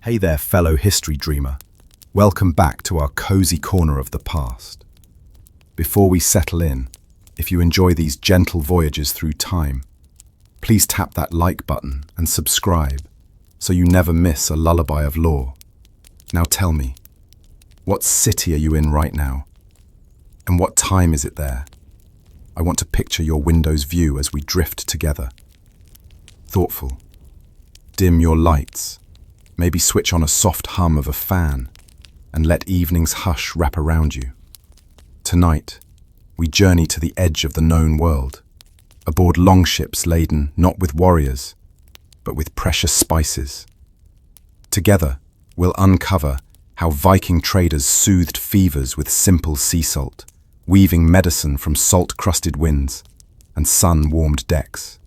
Hey there, fellow history dreamer. Welcome back to our cozy corner of the past. Before we settle in, if you enjoy these gentle voyages through time, please tap that like button and subscribe so you never miss a lullaby of lore. Now tell me, what city are you in right now? And what time is it there? I want to picture your window's view as we drift together. Thoughtful. Dim your lights. Maybe switch on a soft hum of a fan and let evening's hush wrap around you. Tonight, we journey to the edge of the known world, aboard longships laden not with warriors, but with precious spices. Together, we'll uncover how Viking traders soothed fevers with simple sea salt, weaving medicine from salt-crusted winds and sun-warmed decks.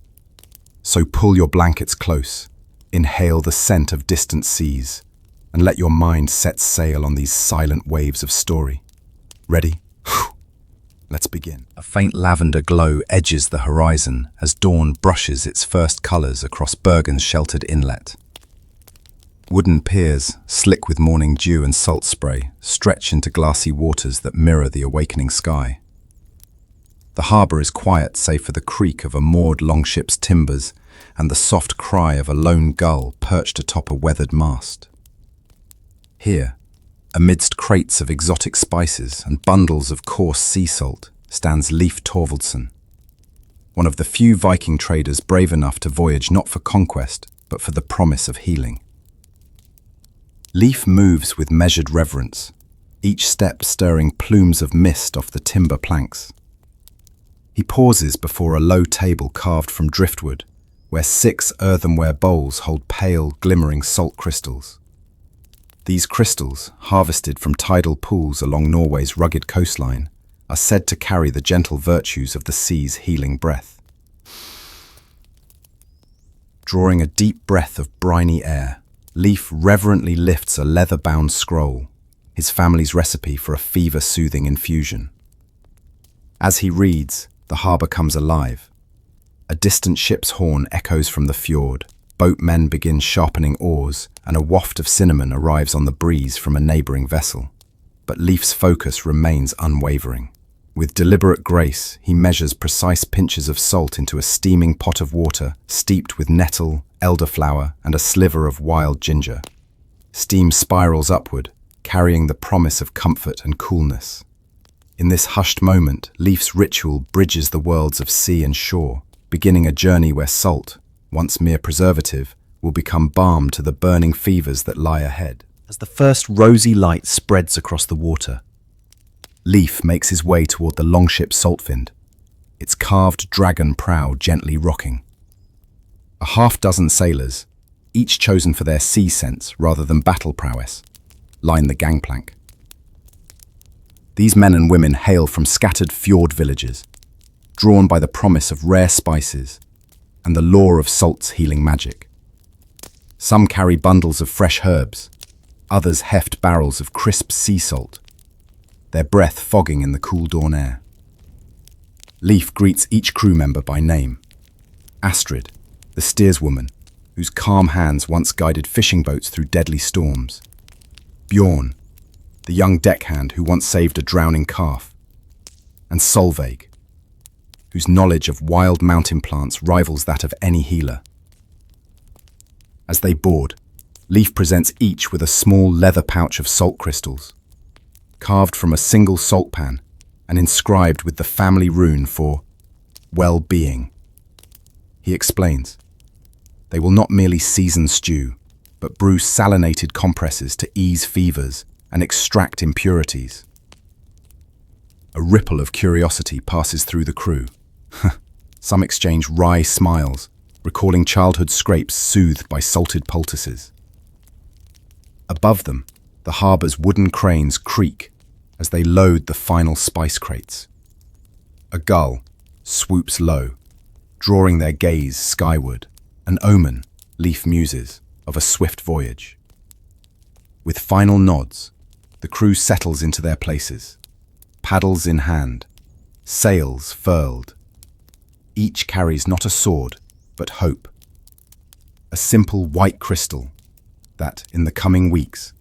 So pull your blankets close, inhale the scent of distant seas, and let your mind set sail on these silent waves of story. Ready? Let's begin. A faint lavender glow edges the horizon as dawn brushes its first colours across Bergen's sheltered inlet. Wooden piers, slick with morning dew and salt spray, stretch into glassy waters that mirror the awakening sky. The harbour is quiet save for the creak of a moored longship's timbers and the soft cry of a lone gull perched atop a weathered mast. Here, amidst crates of exotic spices and bundles of coarse sea salt, stands Leif Torvaldsson, one of the few Viking traders brave enough to voyage not for conquest, but for the promise of healing. Leif moves with measured reverence, each step stirring plumes of mist off the timber planks. He pauses before a low table carved from driftwood, where 6 earthenware bowls hold pale, glimmering salt crystals. These crystals, harvested from tidal pools along Norway's rugged coastline, are said to carry the gentle virtues of the sea's healing breath. Drawing a deep breath of briny air, Leif reverently lifts a leather-bound scroll, his family's recipe for a fever-soothing infusion. As he reads, the harbour comes alive. A distant ship's horn echoes from the fjord, boatmen begin sharpening oars, and a waft of cinnamon arrives on the breeze from a neighbouring vessel. But Leif's focus remains unwavering. With deliberate grace, he measures precise pinches of salt into a steaming pot of water steeped with nettle, elderflower, and a sliver of wild ginger. Steam spirals upward, carrying the promise of comfort and coolness. In this hushed moment, Leif's ritual bridges the worlds of sea and shore, beginning a journey where salt, once mere preservative, will become balm to the burning fevers that lie ahead. As the first rosy light spreads across the water, Leif makes his way toward the longship Saltfind, its carved dragon prow gently rocking. A half-dozen sailors, each chosen for their sea sense rather than battle prowess, line the gangplank. These men and women hail from scattered fjord villages, drawn by the promise of rare spices and the lore of salt's healing magic. Some carry bundles of fresh herbs, others heft barrels of crisp sea salt, their breath fogging in the cool dawn air. Leif greets each crew member by name. Astrid, the steerswoman, whose calm hands once guided fishing boats through deadly storms. Bjorn, the young deckhand who once saved a drowning calf. And Solveig, whose knowledge of wild mountain plants rivals that of any healer. As they board, Leif presents each with a small leather pouch of salt crystals, carved from a single salt pan and inscribed with the family rune for well-being. He explains, they will not merely season stew, but brew salinated compresses to ease fevers and extract impurities. A ripple of curiosity passes through the crew. Some exchange wry smiles, recalling childhood scrapes soothed by salted poultices. Above them, the harbour's wooden cranes creak as they load the final spice crates. A gull swoops low, drawing their gaze skyward, an omen, Leif muses, of a swift voyage. With final nods, the crew settles into their places, paddles in hand, sails furled. Each carries not a sword, but hope. A simple white crystal, that, in the coming weeks,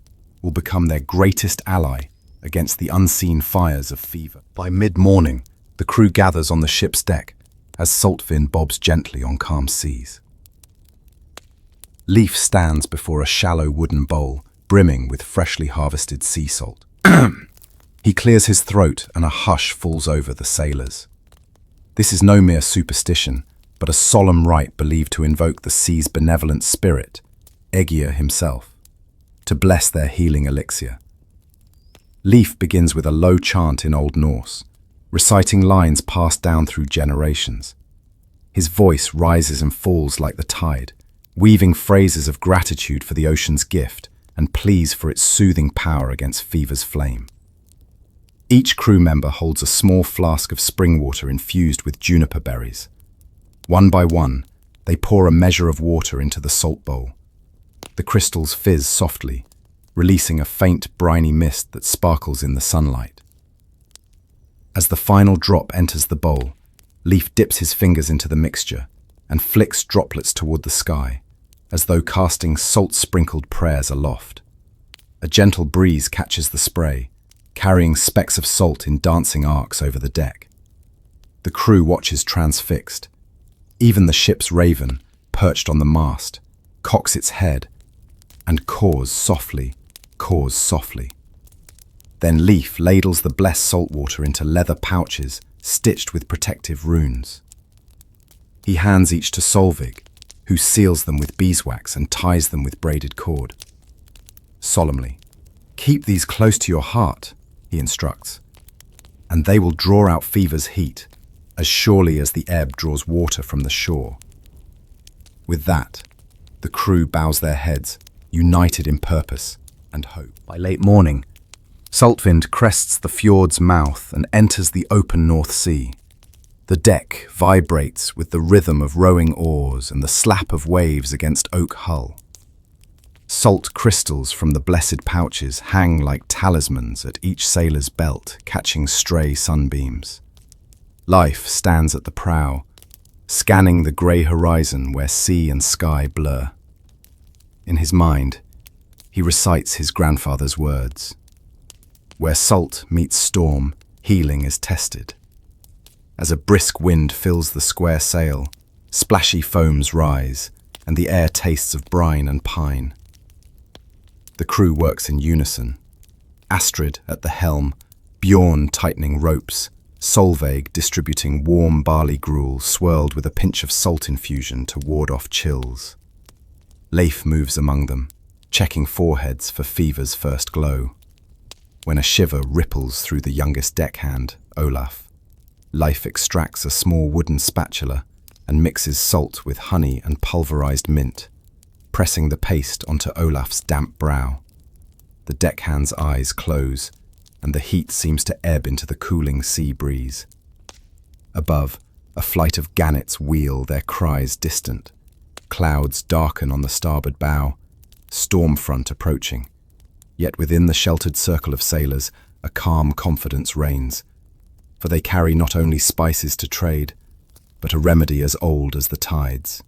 will become their greatest ally against the unseen fires of fever. By mid-morning, the crew gathers on the ship's deck as Saltfin bobs gently on calm seas. Leif stands before a shallow wooden bowl brimming with freshly harvested sea salt. He clears his throat and a hush falls over the sailors. This is no mere superstition, but a solemn rite believed to invoke the sea's benevolent spirit, Aegir himself, to bless their healing elixir. Leif begins with a low chant in Old Norse, reciting lines passed down through generations. His voice rises and falls like the tide, weaving phrases of gratitude for the ocean's gift and pleas for its soothing power against fever's flame. Each crew member holds a small flask of spring water infused with juniper berries. One by one, they pour a measure of water into the salt bowl. The crystals fizz softly, releasing a faint, briny mist that sparkles in the sunlight. As the final drop enters the bowl, Leif dips his fingers into the mixture and flicks droplets toward the sky, as though casting salt-sprinkled prayers aloft. A gentle breeze catches the spray, carrying specks of salt in dancing arcs over the deck. The crew watches transfixed. Even the ship's raven, perched on the mast, cocks its head and caws softly. Then Leif ladles the blessed salt water into leather pouches stitched with protective runes. He hands each to Solvig, who seals them with beeswax and ties them with braided cord. Solemnly, "Keep these close to your heart," he instructs, "and they will draw out fever's heat, as surely as the ebb draws water from the shore." With that, the crew bows their heads, united in purpose and hope. By late morning, Saltwind crests the fjord's mouth and enters the open North Sea. The deck vibrates with the rhythm of rowing oars and the slap of waves against oak hull. Salt crystals from the blessed pouches hang like talismans at each sailor's belt, catching stray sunbeams. Life stands at the prow, scanning the grey horizon where sea and sky blur. In his mind, he recites his grandfather's words. Where salt meets storm, healing is tested. As a brisk wind fills the square sail, splashy foams rise, and the air tastes of brine and pine. The crew works in unison. Astrid at the helm, Bjorn tightening ropes, Solveig distributing warm barley gruel swirled with a pinch of salt infusion to ward off chills. Leif moves among them, checking foreheads for fever's first glow. When a shiver ripples through the youngest deckhand, Olaf, Leif extracts a small wooden spatula and mixes salt with honey and pulverized mint, pressing the paste onto Olaf's damp brow. The deckhand's eyes close, and the heat seems to ebb into the cooling sea breeze. Above, a flight of gannets wheel, their cries distant. Clouds darken on the starboard bow, storm front approaching. Yet within the sheltered circle of sailors, a calm confidence reigns, for they carry not only spices to trade, but a remedy as old as the tides.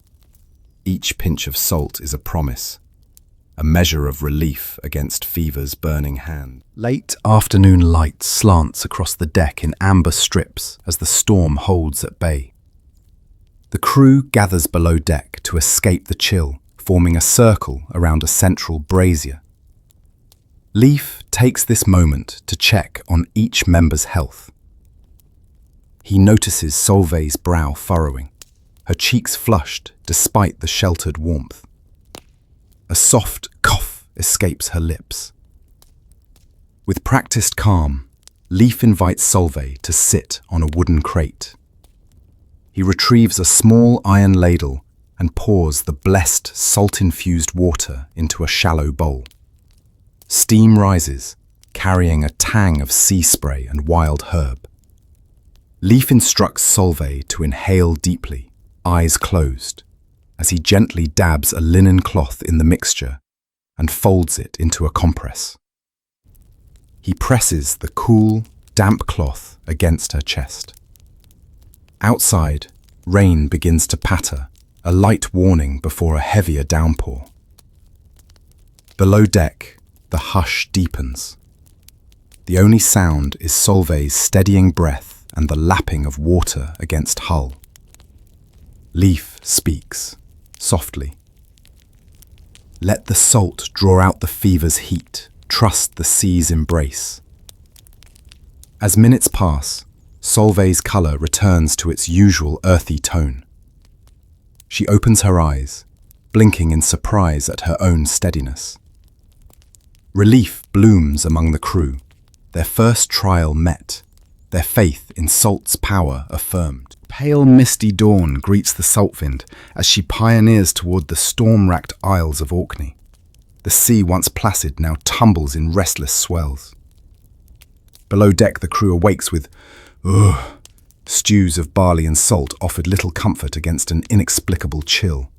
Each pinch of salt is a promise, a measure of relief against fever's burning hand. Late afternoon light slants across the deck in amber strips as the storm holds at bay. The crew gathers below deck to escape the chill, forming a circle around a central brazier. Leif takes this moment to check on each member's health. He notices Solveig's brow furrowing, her cheeks flushed despite the sheltered warmth. A soft cough escapes her lips. With practiced calm, Leif invites Solveig to sit on a wooden crate. He retrieves a small iron ladle and pours the blessed salt-infused water into a shallow bowl. Steam rises, carrying a tang of sea spray and wild herb. Leif instructs Solveig to inhale deeply, eyes closed, as he gently dabs a linen cloth in the mixture and folds it into a compress. He presses the cool, damp cloth against her chest. Outside, rain begins to patter, a light warning before a heavier downpour. Below deck, the hush deepens. The only sound is Solveig's steadying breath and the lapping of water against hull. Leif speaks, softly. Let the salt draw out the fever's heat, trust the sea's embrace. As minutes pass, Solveig's colour returns to its usual earthy tone. She opens her eyes, blinking in surprise at her own steadiness. Relief blooms among the crew, their first trial met, their faith in salt's power affirmed. Pale misty dawn greets the saltwind as she pioneers toward the storm-racked isles of Orkney. The sea, once placid, now tumbles in restless swells. Below deck the crew awakes with ugh. Stews of barley and salt offered little comfort against an inexplicable chill.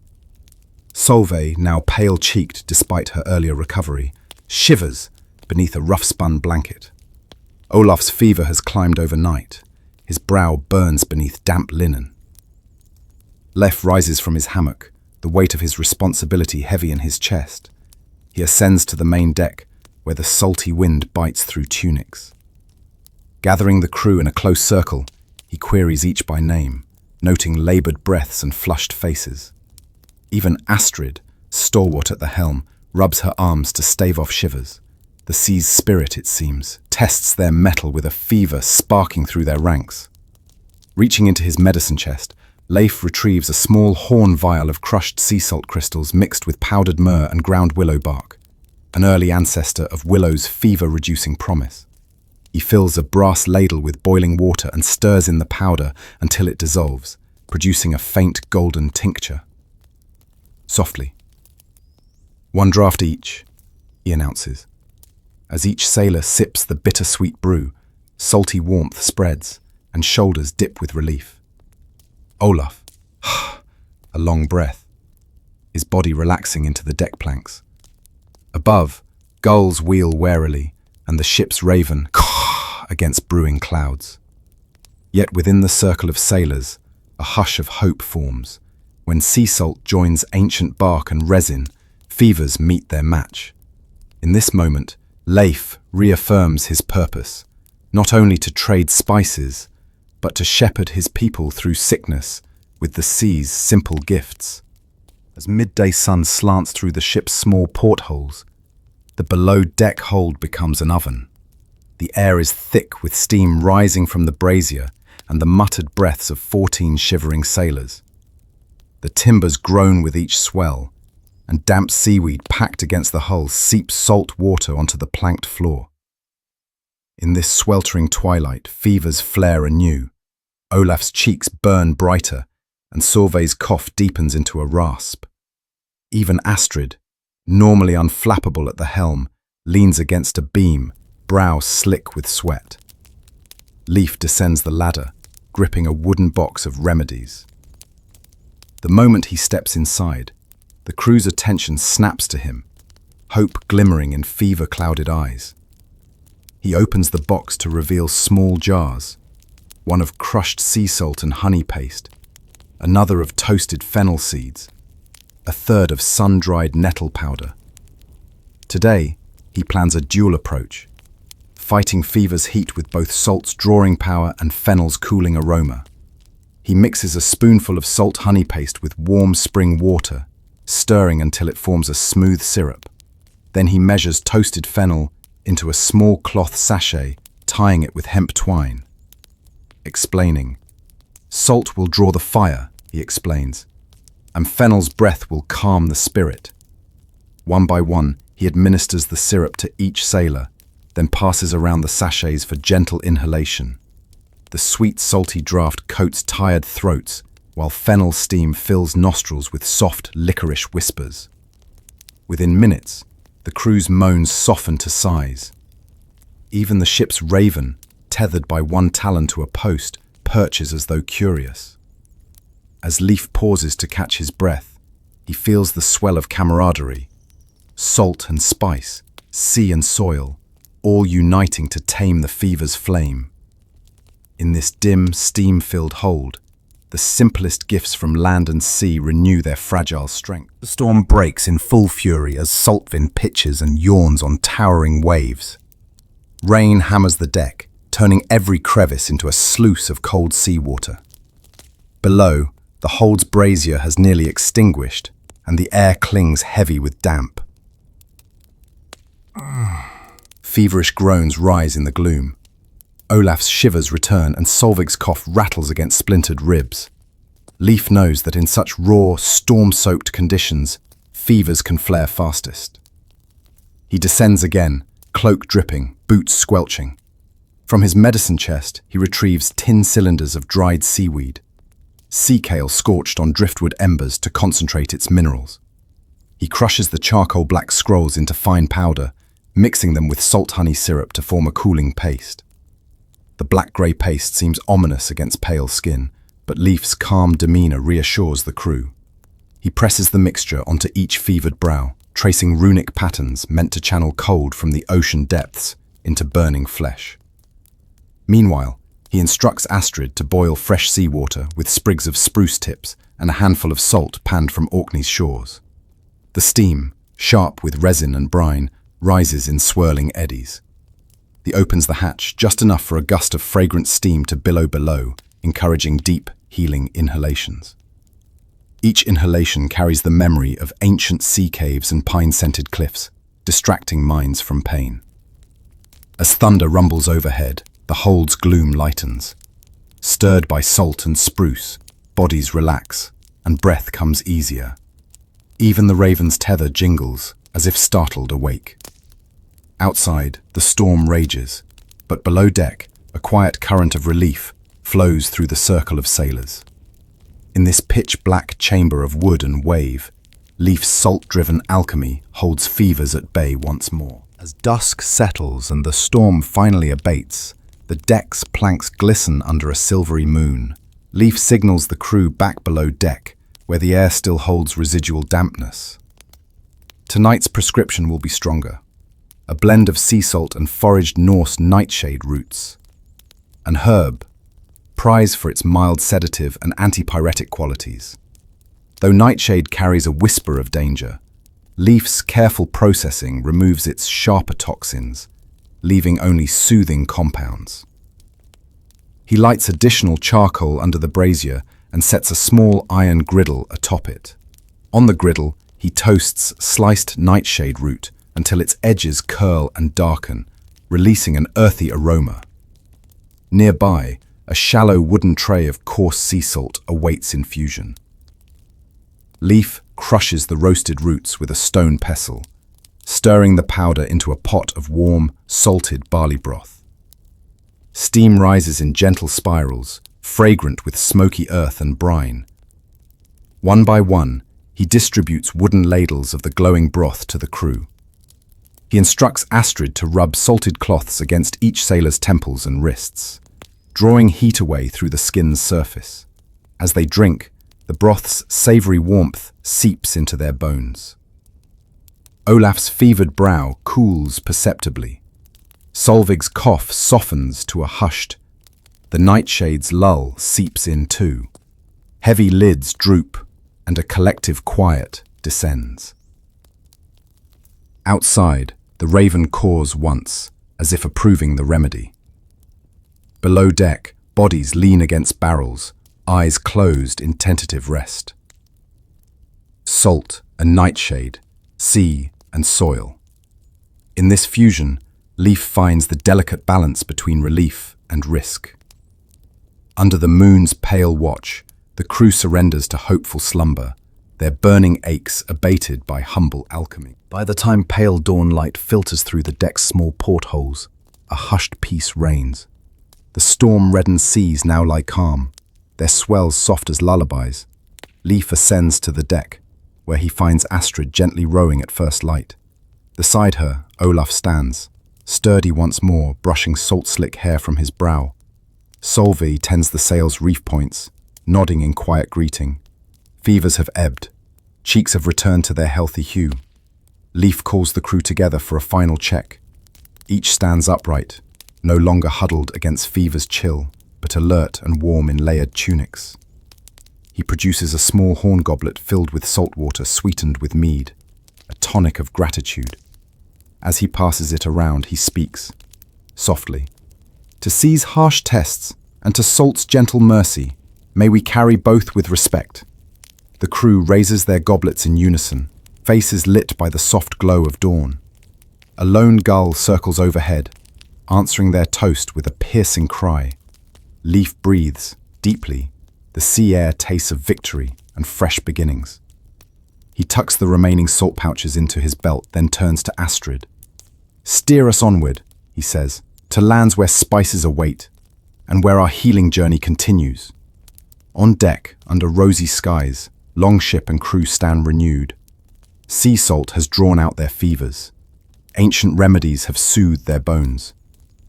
Solveig, now pale-cheeked despite her earlier recovery, shivers beneath a rough-spun blanket. Olaf's fever has climbed overnight. His brow burns beneath damp linen. Leif rises from his hammock, the weight of his responsibility heavy in his chest. He ascends to the main deck, where the salty wind bites through tunics. Gathering the crew in a close circle, he queries each by name, noting laboured breaths and flushed faces. Even Astrid, stalwart at the helm, rubs her arms to stave off shivers. The sea's spirit, it seems, tests their mettle with a fever sparking through their ranks. Reaching into his medicine chest, Leif retrieves a small horn vial of crushed sea salt crystals mixed with powdered myrrh and ground willow bark, an early ancestor of willow's fever-reducing promise. He fills a brass ladle with boiling water and stirs in the powder until it dissolves, producing a faint golden tincture. Softly. "One draught each," he announces. As each sailor sips the bittersweet brew, salty warmth spreads and shoulders dip with relief. Olaf, a long breath, his body relaxing into the deck planks. Above, gulls wheel warily and the ship's raven against brewing clouds. Yet within the circle of sailors, a hush of hope forms. When sea salt joins ancient bark and resin, fevers meet their match. In this moment, Leif reaffirms his purpose, not only to trade spices, but to shepherd his people through sickness with the sea's simple gifts. As midday sun slants through the ship's small portholes, the below-deck hold becomes an oven. The air is thick with steam rising from the brazier and the muttered breaths of 14 shivering sailors. The timbers groan with each swell, and damp seaweed packed against the hull seeps salt water onto the planked floor. In this sweltering twilight, fevers flare anew. Olaf's cheeks burn brighter, and Solveig's cough deepens into a rasp. Even Astrid, normally unflappable at the helm, leans against a beam, brow slick with sweat. Leif descends the ladder, gripping a wooden box of remedies. The moment he steps inside, the crew's attention snaps to him, hope glimmering in fever-clouded eyes. He opens the box to reveal small jars, one of crushed sea salt and honey paste, another of toasted fennel seeds, a third of sun-dried nettle powder. Today, he plans a dual approach, fighting fever's heat with both salt's drawing power and fennel's cooling aroma. He mixes a spoonful of salt honey paste with warm spring water, stirring until it forms a smooth syrup. Then he measures toasted fennel into a small cloth sachet, tying it with hemp twine. Explaining, "Salt will draw the fire," he explains, "and fennel's breath will calm the spirit." One by one, he administers the syrup to each sailor, then passes around the sachets for gentle inhalation. The sweet, salty draught coats tired throats, while fennel steam fills nostrils with soft, licorice whispers. Within minutes, the crew's moans soften to sighs. Even the ship's raven, tethered by one talon to a post, perches as though curious. As Leif pauses to catch his breath, he feels the swell of camaraderie. Salt and spice, sea and soil, all uniting to tame the fever's flame. In this dim, steam-filled hold, the simplest gifts from land and sea renew their fragile strength. The storm breaks in full fury as Saltwind pitches and yawns on towering waves. Rain hammers the deck, turning every crevice into a sluice of cold seawater. Below, the hold's brazier has nearly extinguished, and the air clings heavy with damp. Feverish groans rise in the gloom. Olaf's shivers return and Solveig's cough rattles against splintered ribs. Leif knows that in such raw, storm-soaked conditions, fevers can flare fastest. He descends again, cloak dripping, boots squelching. From his medicine chest, he retrieves tin cylinders of dried seaweed, sea kale scorched on driftwood embers to concentrate its minerals. He crushes the charcoal black scrolls into fine powder, mixing them with salt honey syrup to form a cooling paste. The black-grey paste seems ominous against pale skin, but Leif's calm demeanor reassures the crew. He presses the mixture onto each fevered brow, tracing runic patterns meant to channel cold from the ocean depths into burning flesh. Meanwhile, he instructs Astrid to boil fresh seawater with sprigs of spruce tips and a handful of salt panned from Orkney's shores. The steam, sharp with resin and brine, rises in swirling eddies. He opens the hatch just enough for a gust of fragrant steam to billow below, encouraging deep, healing inhalations. Each inhalation carries the memory of ancient sea caves and pine-scented cliffs, distracting minds from pain. As thunder rumbles overhead, the hold's gloom lightens. Stirred by salt and spruce, bodies relax, and breath comes easier. Even the raven's tether jingles, as if startled awake. Outside, the storm rages, but below deck, a quiet current of relief flows through the circle of sailors. In this pitch-black chamber of wood and wave, Leif's salt-driven alchemy holds fevers at bay once more. As dusk settles and the storm finally abates, the deck's planks glisten under a silvery moon. Leif signals the crew back below deck, where the air still holds residual dampness. Tonight's prescription will be stronger. A blend of sea salt and foraged Norse nightshade roots. An herb, prized for its mild sedative and antipyretic qualities. Though nightshade carries a whisper of danger, Leif's careful processing removes its sharper toxins, leaving only soothing compounds. He lights additional charcoal under the brazier and sets a small iron griddle atop it. On the griddle, he toasts sliced nightshade root until its edges curl and darken, releasing an earthy aroma. Nearby, a shallow wooden tray of coarse sea salt awaits infusion. Leif crushes the roasted roots with a stone pestle, stirring the powder into a pot of warm, salted barley broth. Steam rises in gentle spirals, fragrant with smoky earth and brine. One by one, he distributes wooden ladles of the glowing broth to the crew. He instructs Astrid to rub salted cloths against each sailor's temples and wrists, drawing heat away through the skin's surface. As they drink, the broth's savory warmth seeps into their bones. Olaf's fevered brow cools perceptibly. Solveig's cough softens to a hushed. The nightshade's lull seeps in too. Heavy lids droop, and a collective quiet descends. Outside, the raven caws once, as if approving the remedy. Below deck, bodies lean against barrels, eyes closed in tentative rest. Salt and nightshade, sea and soil. In this fusion, Leif finds the delicate balance between relief and risk. Under the moon's pale watch, the crew surrenders to hopeful slumber, their burning aches abated by humble alchemy. By the time pale dawn light filters through the deck's small portholes, a hushed peace reigns. The storm-reddened seas now lie calm, their swells soft as lullabies. Leif ascends to the deck, where he finds Astrid gently rowing at first light. Beside her, Olaf stands, sturdy once more, brushing salt-slick hair from his brow. Solveig tends the sail's reef points, nodding in quiet greeting. Fevers have ebbed. Cheeks have returned to their healthy hue. Leif calls the crew together for a final check. Each stands upright, no longer huddled against fever's chill, but alert and warm in layered tunics. He produces a small horn goblet filled with salt water sweetened with mead, a tonic of gratitude. As he passes it around, he speaks, softly. To seize harsh tests and to salt's gentle mercy, may we carry both with respect. The crew raises their goblets in unison, faces lit by the soft glow of dawn. A lone gull circles overhead, answering their toast with a piercing cry. Leaf breathes, deeply. The sea air tastes of victory and fresh beginnings. He tucks the remaining salt pouches into his belt, then turns to Astrid. Steer us onward, he says, to lands where spices await, and where our healing journey continues. On deck, under rosy skies, longship and crew stand renewed. Sea salt has drawn out their fevers. Ancient remedies have soothed their bones.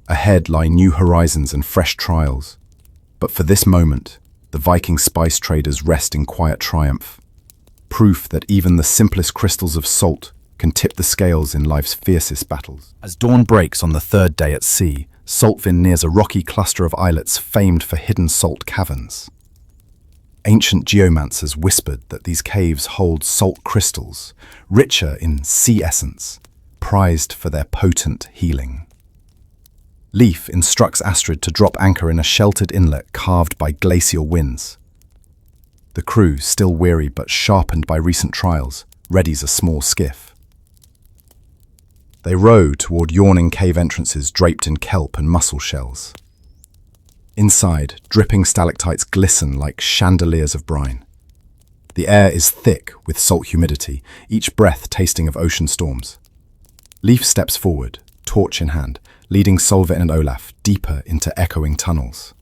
Ahead lie new horizons and fresh trials. But for this moment, the Viking spice traders rest in quiet triumph. Proof that even the simplest crystals of salt can tip the scales in life's fiercest battles. As dawn breaks on the third day at sea, Saltvin nears a rocky cluster of islets famed for hidden salt caverns. Ancient geomancers whispered that these caves hold salt crystals, richer in sea essence, prized for their potent healing. Leif instructs Astrid to drop anchor in a sheltered inlet carved by glacial winds. The crew, still weary but sharpened by recent trials, readies a small skiff. They row toward yawning cave entrances draped in kelp and mussel shells. Inside, dripping stalactites glisten like chandeliers of brine. The air is thick with salt humidity, each breath tasting of ocean storms. Leif steps forward, torch in hand, leading Solveig and Olaf deeper into echoing tunnels.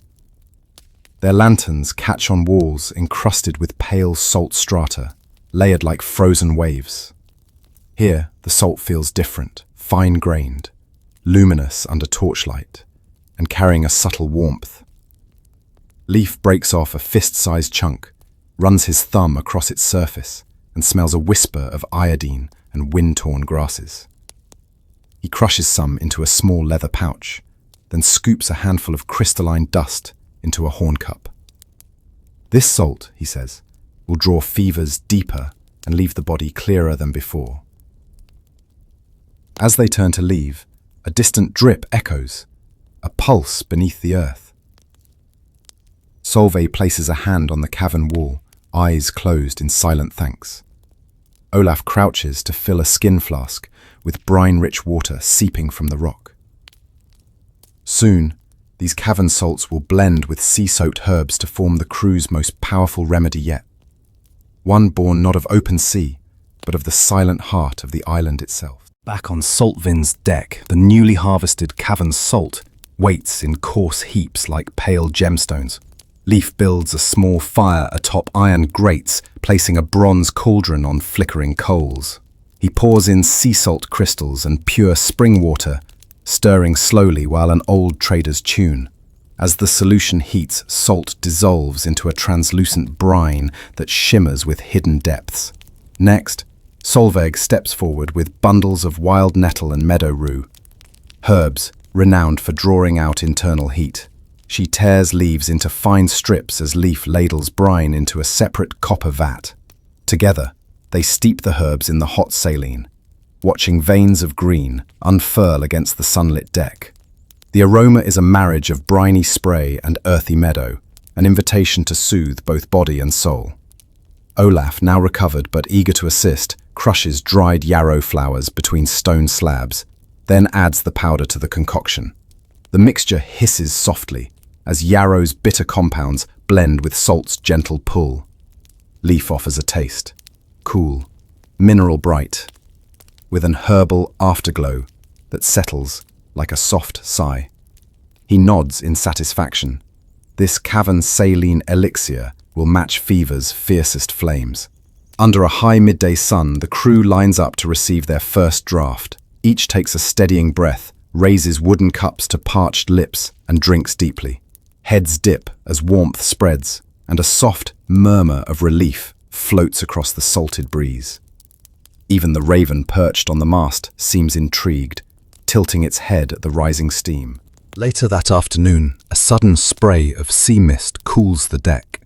Their lanterns catch on walls encrusted with pale salt strata, layered like frozen waves. Here, the salt feels different, fine-grained, luminous under torchlight, and carrying a subtle warmth. Leif breaks off a fist-sized chunk, runs his thumb across its surface, and smells a whisper of iodine and wind-torn grasses. He crushes some into a small leather pouch, then scoops a handful of crystalline dust into a horn cup. This salt, he says, will draw fevers deeper and leave the body clearer than before. As they turn to leave, a distant drip echoes, a pulse beneath the earth. Solveig places a hand on the cavern wall, eyes closed in silent thanks. Olaf crouches to fill a skin flask with brine-rich water seeping from the rock. Soon, these cavern salts will blend with sea-soaked herbs to form the crew's most powerful remedy yet. One born not of open sea, but of the silent heart of the island itself. Back on Saltvin's deck, the newly harvested cavern salt waits in coarse heaps like pale gemstones. Leif builds a small fire atop iron grates, placing a bronze cauldron on flickering coals. He pours in sea salt crystals and pure spring water, stirring slowly while an old traders tune. As the solution heats, salt dissolves into a translucent brine that shimmers with hidden depths. Next, Solveig steps forward with bundles of wild nettle and meadow rue, herbs renowned for drawing out internal heat. She tears leaves into fine strips as Leif ladles brine into a separate copper vat. Together, they steep the herbs in the hot saline, watching veins of green unfurl against the sunlit deck. The aroma is a marriage of briny spray and earthy meadow, an invitation to soothe both body and soul. Olaf, now recovered but eager to assist, crushes dried yarrow flowers between stone slabs, then adds the powder to the concoction. The mixture hisses softly as yarrow's bitter compounds blend with salt's gentle pull. Leif offers a taste. Cool, mineral bright, with an herbal afterglow that settles like a soft sigh. He nods in satisfaction. This cavern saline elixir will match fever's fiercest flames. Under a high midday sun, the crew lines up to receive their first draught. Each takes a steadying breath, raises wooden cups to parched lips, and drinks deeply. Heads dip as warmth spreads, and a soft murmur of relief floats across the salted breeze. Even the raven perched on the mast seems intrigued, tilting its head at the rising steam. Later that afternoon, a sudden spray of sea mist cools the deck.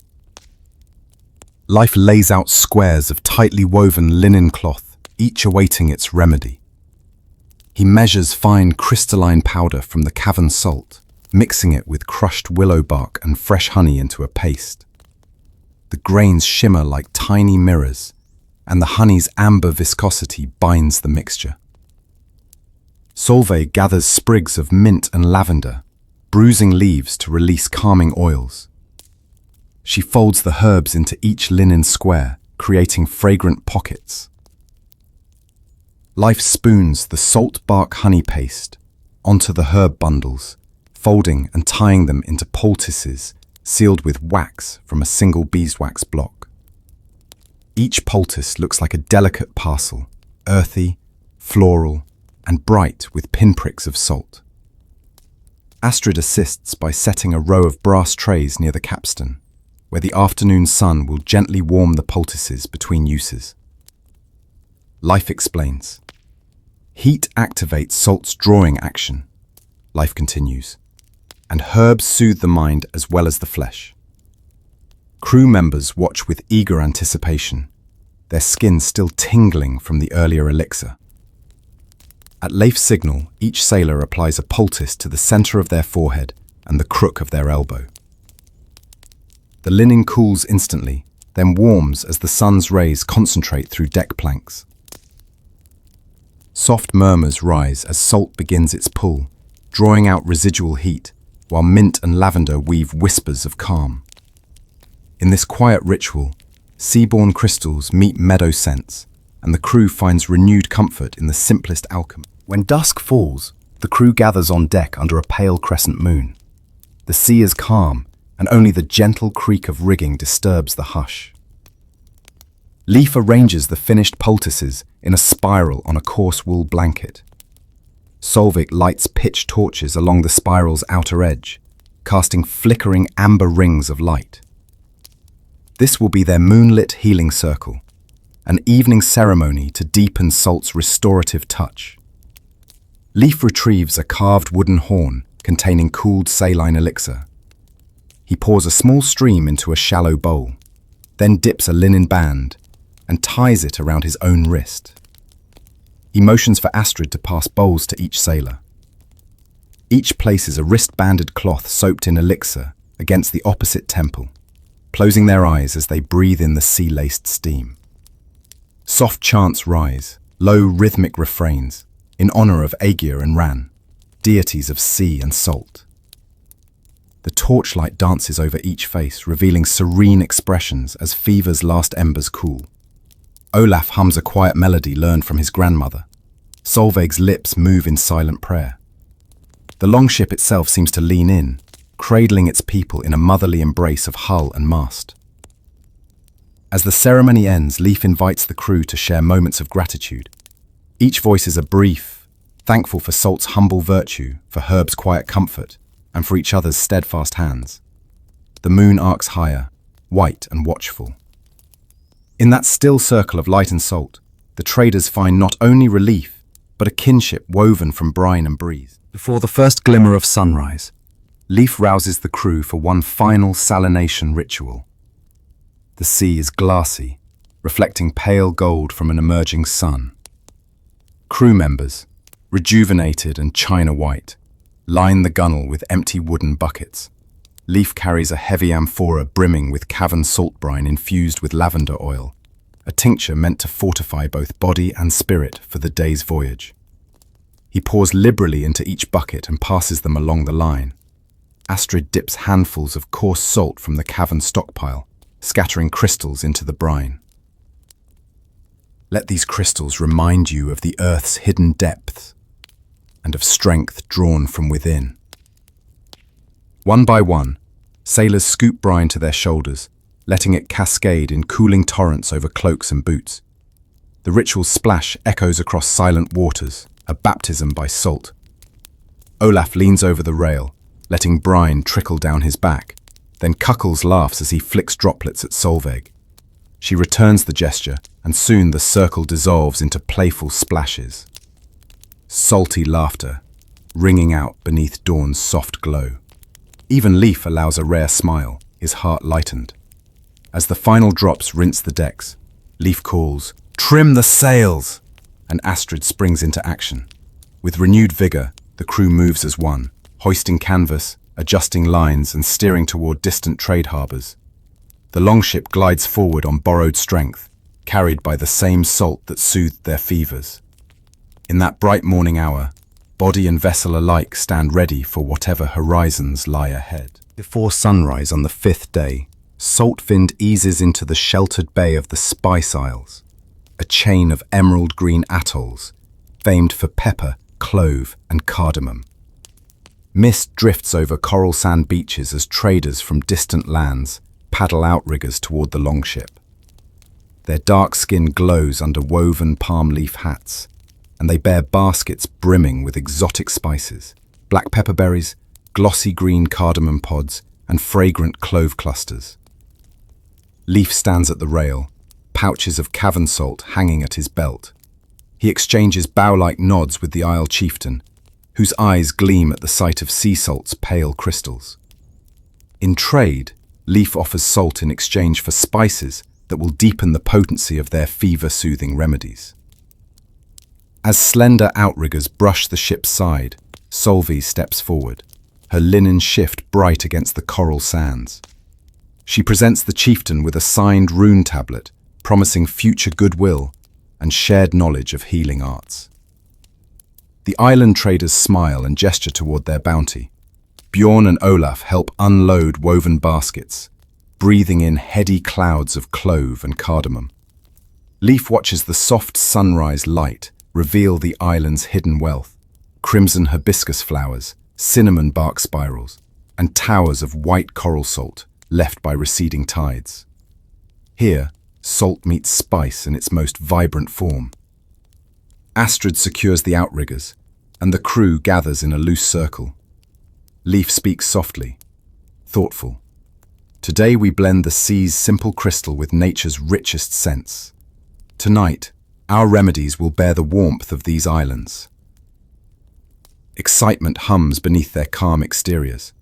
Life lays out squares of tightly woven linen cloth, each awaiting its remedy. He measures fine crystalline powder from the cavern salt, mixing it with crushed willow bark and fresh honey into a paste. The grains shimmer like tiny mirrors, and the honey's amber viscosity binds the mixture. Solveig gathers sprigs of mint and lavender, bruising leaves to release calming oils. She folds the herbs into each linen square, creating fragrant pockets. Life spoons the salt bark honey paste onto the herb bundles, folding and tying them into poultices sealed with wax from a single beeswax block. Each poultice looks like a delicate parcel, earthy, floral, and bright with pinpricks of salt. Astrid assists by setting a row of brass trays near the capstan, where the afternoon sun will gently warm the poultices between uses. Life explains. Heat activates salt's drawing action, Life continues, and herbs soothe the mind as well as the flesh. Crew members watch with eager anticipation, their skin still tingling from the earlier elixir. At Leif's signal, each sailor applies a poultice to the center of their forehead and the crook of their elbow. The linen cools instantly, then warms as the sun's rays concentrate through deck planks. Soft murmurs rise as salt begins its pull, drawing out residual heat, while mint and lavender weave whispers of calm. In this quiet ritual, seaborne crystals meet meadow scents, and the crew finds renewed comfort in the simplest alchemy. When dusk falls, the crew gathers on deck under a pale crescent moon. The sea is calm, and only the gentle creak of rigging disturbs the hush. Leif arranges the finished poultices in a spiral on a coarse wool blanket. Solveig lights pitch torches along the spiral's outer edge, casting flickering amber rings of light. This will be their moonlit healing circle, an evening ceremony to deepen salt's restorative touch. Leif retrieves a carved wooden horn containing cooled saline elixir. He pours a small stream into a shallow bowl, then dips a linen band and ties it around his own wrist. He motions for Astrid to pass bowls to each sailor. Each places a wrist-banded cloth soaked in elixir against the opposite temple, closing their eyes as they breathe in the sea-laced steam. Soft chants rise, low rhythmic refrains, in honor of Aegir and Ran, deities of sea and salt. The torchlight dances over each face, revealing serene expressions as fever's last embers cool. Olaf hums a quiet melody learned from his grandmother. Solveig's lips move in silent prayer. The longship itself seems to lean in, cradling its people in a motherly embrace of hull and mast. As the ceremony ends, Leif invites the crew to share moments of gratitude. Each voice is a brief, thankful for salt's humble virtue, for herb's quiet comfort, and for each other's steadfast hands. The moon arcs higher, white and watchful. In that still circle of light and salt, the traders find not only relief, but a kinship woven from brine and breeze. Before the first glimmer of sunrise, Leif rouses the crew for one final salination ritual. The sea is glassy, reflecting pale gold from an emerging sun. Crew members, rejuvenated and china white, line the gunwale with empty wooden buckets. Leif carries a heavy amphora brimming with cavern salt brine infused with lavender oil, a tincture meant to fortify both body and spirit for the day's voyage. He pours liberally into each bucket and passes them along the line. Astrid dips handfuls of coarse salt from the cavern stockpile, scattering crystals into the brine. Let these crystals remind you of the earth's hidden depths and of strength drawn from within. One by one, sailors scoop brine to their shoulders, letting it cascade in cooling torrents over cloaks and boots. The ritual's splash echoes across silent waters, a baptism by salt. Olaf leans over the rail, letting brine trickle down his back, then Cuckles laughs as he flicks droplets at Solveig. She returns the gesture, and soon the circle dissolves into playful splashes. Salty laughter, ringing out beneath dawn's soft glow. Even Leif allows a rare smile, his heart lightened. As the final drops rinse the decks, Leif calls, "Trim the sails!" and Astrid springs into action. With renewed vigor, the crew moves as one, hoisting canvas, adjusting lines and steering toward distant trade harbors. The longship glides forward on borrowed strength, carried by the same salt that soothed their fevers. In that bright morning hour, body and vessel alike stand ready for whatever horizons lie ahead. Before sunrise on the 5th day, Saltwind eases into the sheltered bay of the Spice Isles, a chain of emerald green atolls, famed for pepper, clove and cardamom. Mist drifts over coral sand beaches as traders from distant lands paddle outriggers toward the longship. Their dark skin glows under woven palm leaf hats, and they bear baskets brimming with exotic spices, black pepper berries, glossy green cardamom pods, and fragrant clove clusters. Leif stands at the rail, pouches of cavern salt hanging at his belt. He exchanges bow-like nods with the Isle chieftain, whose eyes gleam at the sight of sea salt's pale crystals. In trade, Leif offers salt in exchange for spices that will deepen the potency of their fever-soothing remedies. As slender outriggers brush the ship's side, Solveig steps forward, her linen shift bright against the coral sands. She presents the chieftain with a signed rune tablet, promising future goodwill and shared knowledge of healing arts. The island traders smile and gesture toward their bounty. Bjorn and Olaf help unload woven baskets, breathing in heady clouds of clove and cardamom. Leif watches the soft sunrise light reveal the island's hidden wealth: crimson hibiscus flowers, cinnamon bark spirals, and towers of white coral salt left by receding tides. Here, salt meets spice in its most vibrant form. Astrid secures the outriggers, and the crew gathers in a loose circle. Leif speaks softly, thoughtful. Today we blend the sea's simple crystal with nature's richest scents. Tonight, our remedies will bear the warmth of these islands. Excitement hums beneath their calm exteriors,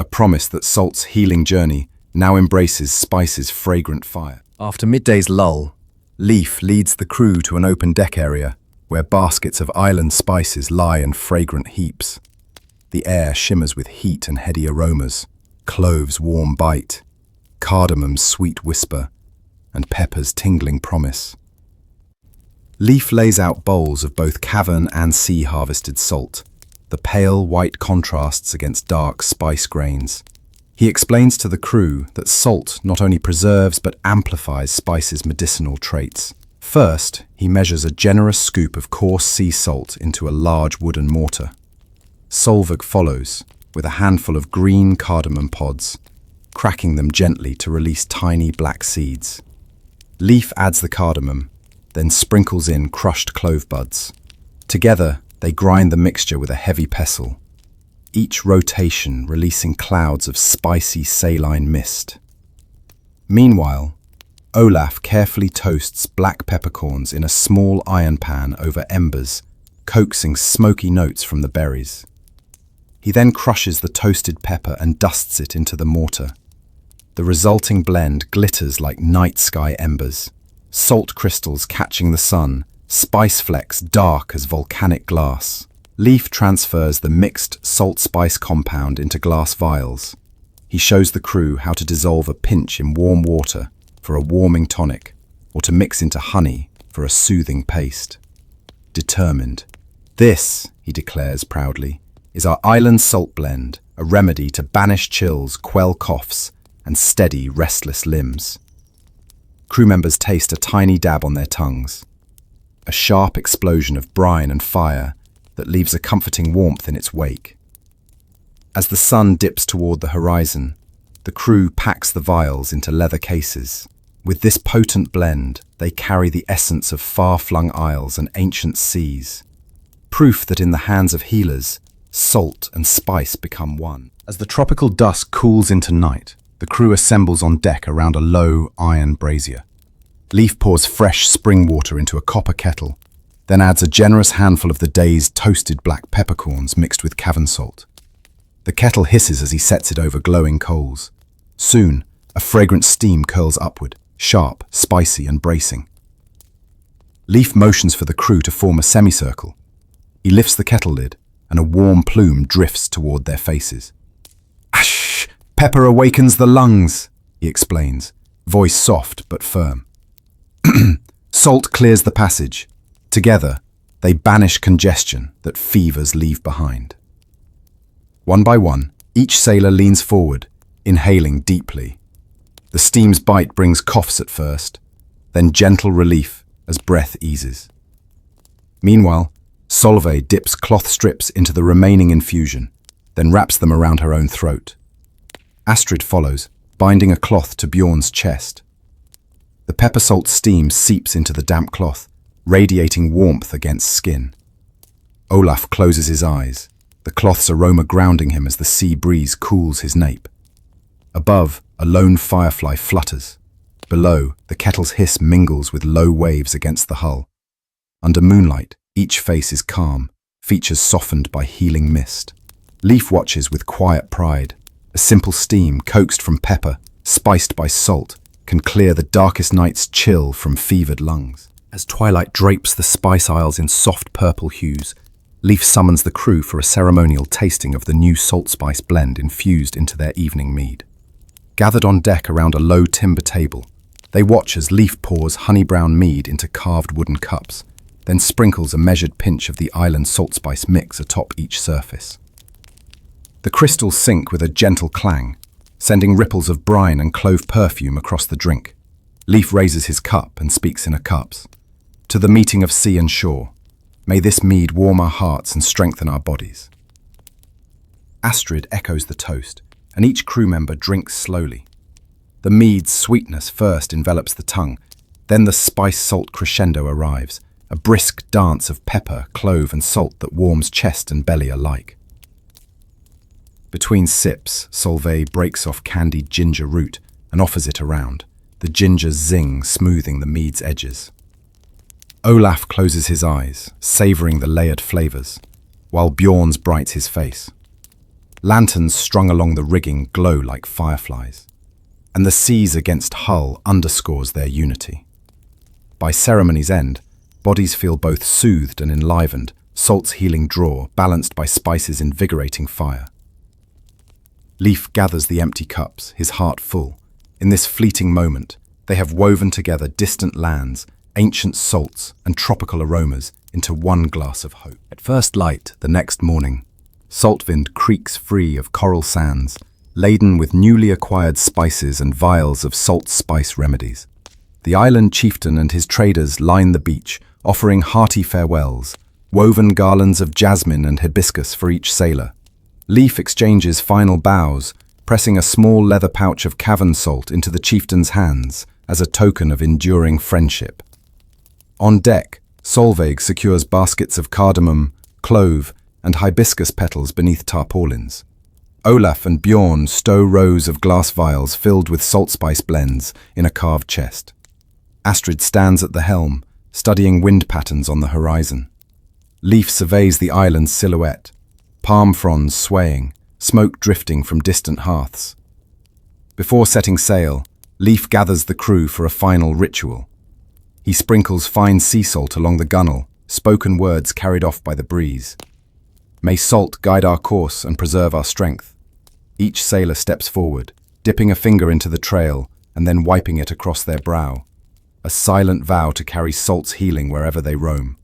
a promise that salt's healing journey now embraces spice's fragrant fire. After midday's lull, Leif leads the crew to an open deck area where baskets of island spices lie in fragrant heaps. The air shimmers with heat and heady aromas: clove's warm bite, cardamom's sweet whisper, and pepper's tingling promise. Leif lays out bowls of both cavern and sea-harvested salt, the pale white contrasts against dark spice grains. He explains to the crew that salt not only preserves but amplifies spice's medicinal traits. First, he measures a generous scoop of coarse sea salt into a large wooden mortar. Solveig follows, with a handful of green cardamom pods, cracking them gently to release tiny black seeds. Leif adds the cardamom, then sprinkles in crushed clove buds. Together, they grind the mixture with a heavy pestle, each rotation releasing clouds of spicy saline mist. Meanwhile, Olaf carefully toasts black peppercorns in a small iron pan over embers, coaxing smoky notes from the berries. He then crushes the toasted pepper and dusts it into the mortar. The resulting blend glitters like night sky embers, salt crystals catching the sun, spice flecks dark as volcanic glass. Leif transfers the mixed salt-spice compound into glass vials. He shows the crew how to dissolve a pinch in warm water for a warming tonic, or to mix into honey for a soothing paste. Determined. This, he declares proudly, is our island salt blend, a remedy to banish chills, quell coughs, and steady restless limbs. Crew members taste a tiny dab on their tongues, a sharp explosion of brine and fire that leaves a comforting warmth in its wake. As the sun dips toward the horizon, the crew packs the vials into leather cases. With this potent blend, they carry the essence of far-flung isles and ancient seas, proof that in the hands of healers, salt and spice become one. As the tropical dusk cools into night, the crew assembles on deck around a low iron brazier. Leif pours fresh spring water into a copper kettle, then adds a generous handful of the day's toasted black peppercorns mixed with cavern salt. The kettle hisses as he sets it over glowing coals. Soon, A fragrant steam curls upward, sharp, spicy and bracing. Leif motions for the crew to form a semicircle. He lifts the kettle lid, and a warm plume drifts toward their faces. "Ash! Pepper awakens the lungs," he explains, voice soft but firm. Salt clears the passage. Together, they banish congestion that fevers leave behind. One by one, each sailor leans forward, inhaling deeply. The steam's bite brings coughs at first, then gentle relief as breath eases. Meanwhile, Solveig dips cloth strips into the remaining infusion, then wraps them around her own throat. Astrid follows, binding a cloth to Bjorn's chest. The pepper salt steam seeps into the damp cloth, radiating warmth against skin. Olaf closes his eyes, the cloth's aroma grounding him as the sea breeze cools his nape. Above, a lone firefly flutters. Below, the kettle's hiss mingles with low waves against the hull. Under moonlight, each face is calm, features softened by healing mist. Leif watches with quiet pride. A simple steam coaxed from pepper, spiced by salt, can clear the darkest night's chill from fevered lungs. As twilight drapes the spice isles in soft purple hues, Leif summons the crew for a ceremonial tasting of the new salt-spice blend infused into their evening mead. Gathered on deck around a low timber table, they watch as Leif pours honey-brown mead into carved wooden cups, then sprinkles a measured pinch of the island salt-spice mix atop each surface. The crystals sink with a gentle clang, sending ripples of brine and clove perfume across the drink. Leif raises his cup and speaks in a cups. "To the meeting of sea and shore, may this mead warm our hearts and strengthen our bodies." Astrid echoes the toast, and each crew member drinks slowly. The mead's sweetness first envelops the tongue, then the spice-salt crescendo arrives, a brisk dance of pepper, clove and salt that warms chest and belly alike. Between sips, Solveig breaks off candied ginger root and offers it around, the ginger zing smoothing the mead's edges. Olaf closes his eyes, savouring the layered flavours, while Bjorn's brights his face. Lanterns strung along the rigging glow like fireflies, and the seas against hull underscores their unity. By ceremony's end, bodies feel both soothed and enlivened, salt's healing draw balanced by spice's invigorating fire. Leif gathers the empty cups, his heart full. In this fleeting moment, they have woven together distant lands, ancient salts, and tropical aromas into one glass of hope. At first light, the next morning, Saltwind creaks free of coral sands, laden with newly acquired spices and vials of salt spice remedies. The island chieftain and his traders line the beach, offering hearty farewells, woven garlands of jasmine and hibiscus for each sailor. Leif exchanges final bows, pressing a small leather pouch of cavern salt into the chieftain's hands as a token of enduring friendship. On deck, Solveig secures baskets of cardamom, clove, and hibiscus petals beneath tarpaulins. Olaf and Bjorn stow rows of glass vials filled with salt spice blends in a carved chest. Astrid stands at the helm, studying wind patterns on the horizon. Leif surveys the island's silhouette, palm fronds swaying, smoke drifting from distant hearths. Before setting sail, Leif gathers the crew for a final ritual. He sprinkles fine sea salt along the gunwale, spoken words carried off by the breeze. "May salt guide our course and preserve our strength." Each sailor steps forward, dipping a finger into the trail and then wiping it across their brow, a silent vow to carry salt's healing wherever they roam.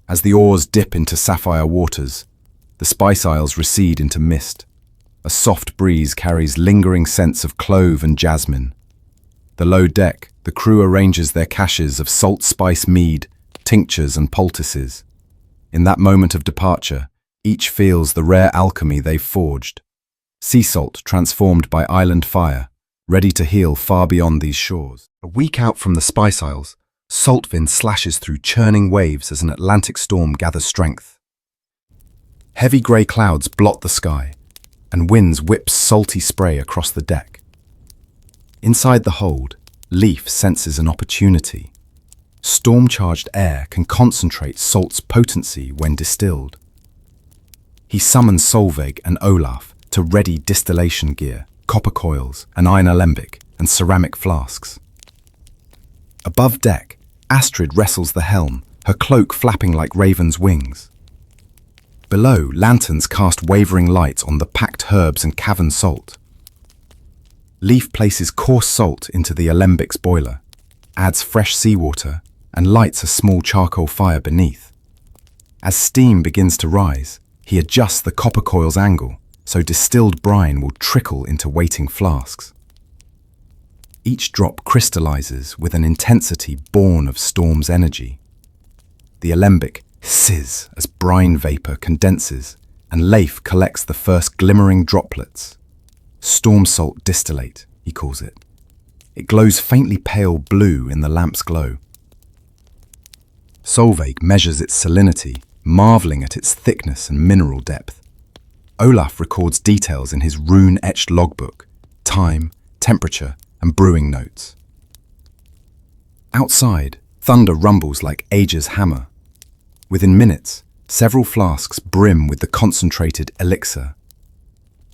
As the oars dip into sapphire waters, the spice isles recede into mist. A soft breeze carries lingering scents of clove and jasmine. Below deck, the crew arranges their caches of salt spice mead, tinctures and poultices. In that moment of departure, each feels the rare alchemy they've forged. Sea salt transformed by island fire, ready to heal far beyond these shores. A week out from the Spice Isles, Saltwind slashes through churning waves as an Atlantic storm gathers strength. Heavy grey clouds blot the sky, and winds whip salty spray across the deck. Inside the hold, Leif senses an opportunity. Storm-charged air can concentrate salt's potency when distilled. He summons Solveig and Olaf to ready distillation gear, copper coils, an iron alembic, and ceramic flasks. Above deck, Astrid wrestles the helm, her cloak flapping like raven's wings. Below, lanterns cast wavering light on the packed herbs and cavern salt. Leif places coarse salt into the alembic's boiler, adds fresh seawater, and lights a small charcoal fire beneath. As steam begins to rise, he adjusts the copper coil's angle, so distilled brine will trickle into waiting flasks. Each drop crystallizes with an intensity born of storm's energy. The alembic hisses as brine vapor condenses, and Leif collects the first glimmering droplets. Storm salt distillate, he calls it. It glows faintly pale blue in the lamp's glow. Solveig measures its salinity, marveling at its thickness and mineral depth. Olaf records details in his rune-etched logbook, time, temperature, and brewing notes. Outside, thunder rumbles like Ager's hammer. Within minutes, several flasks brim with the concentrated elixir.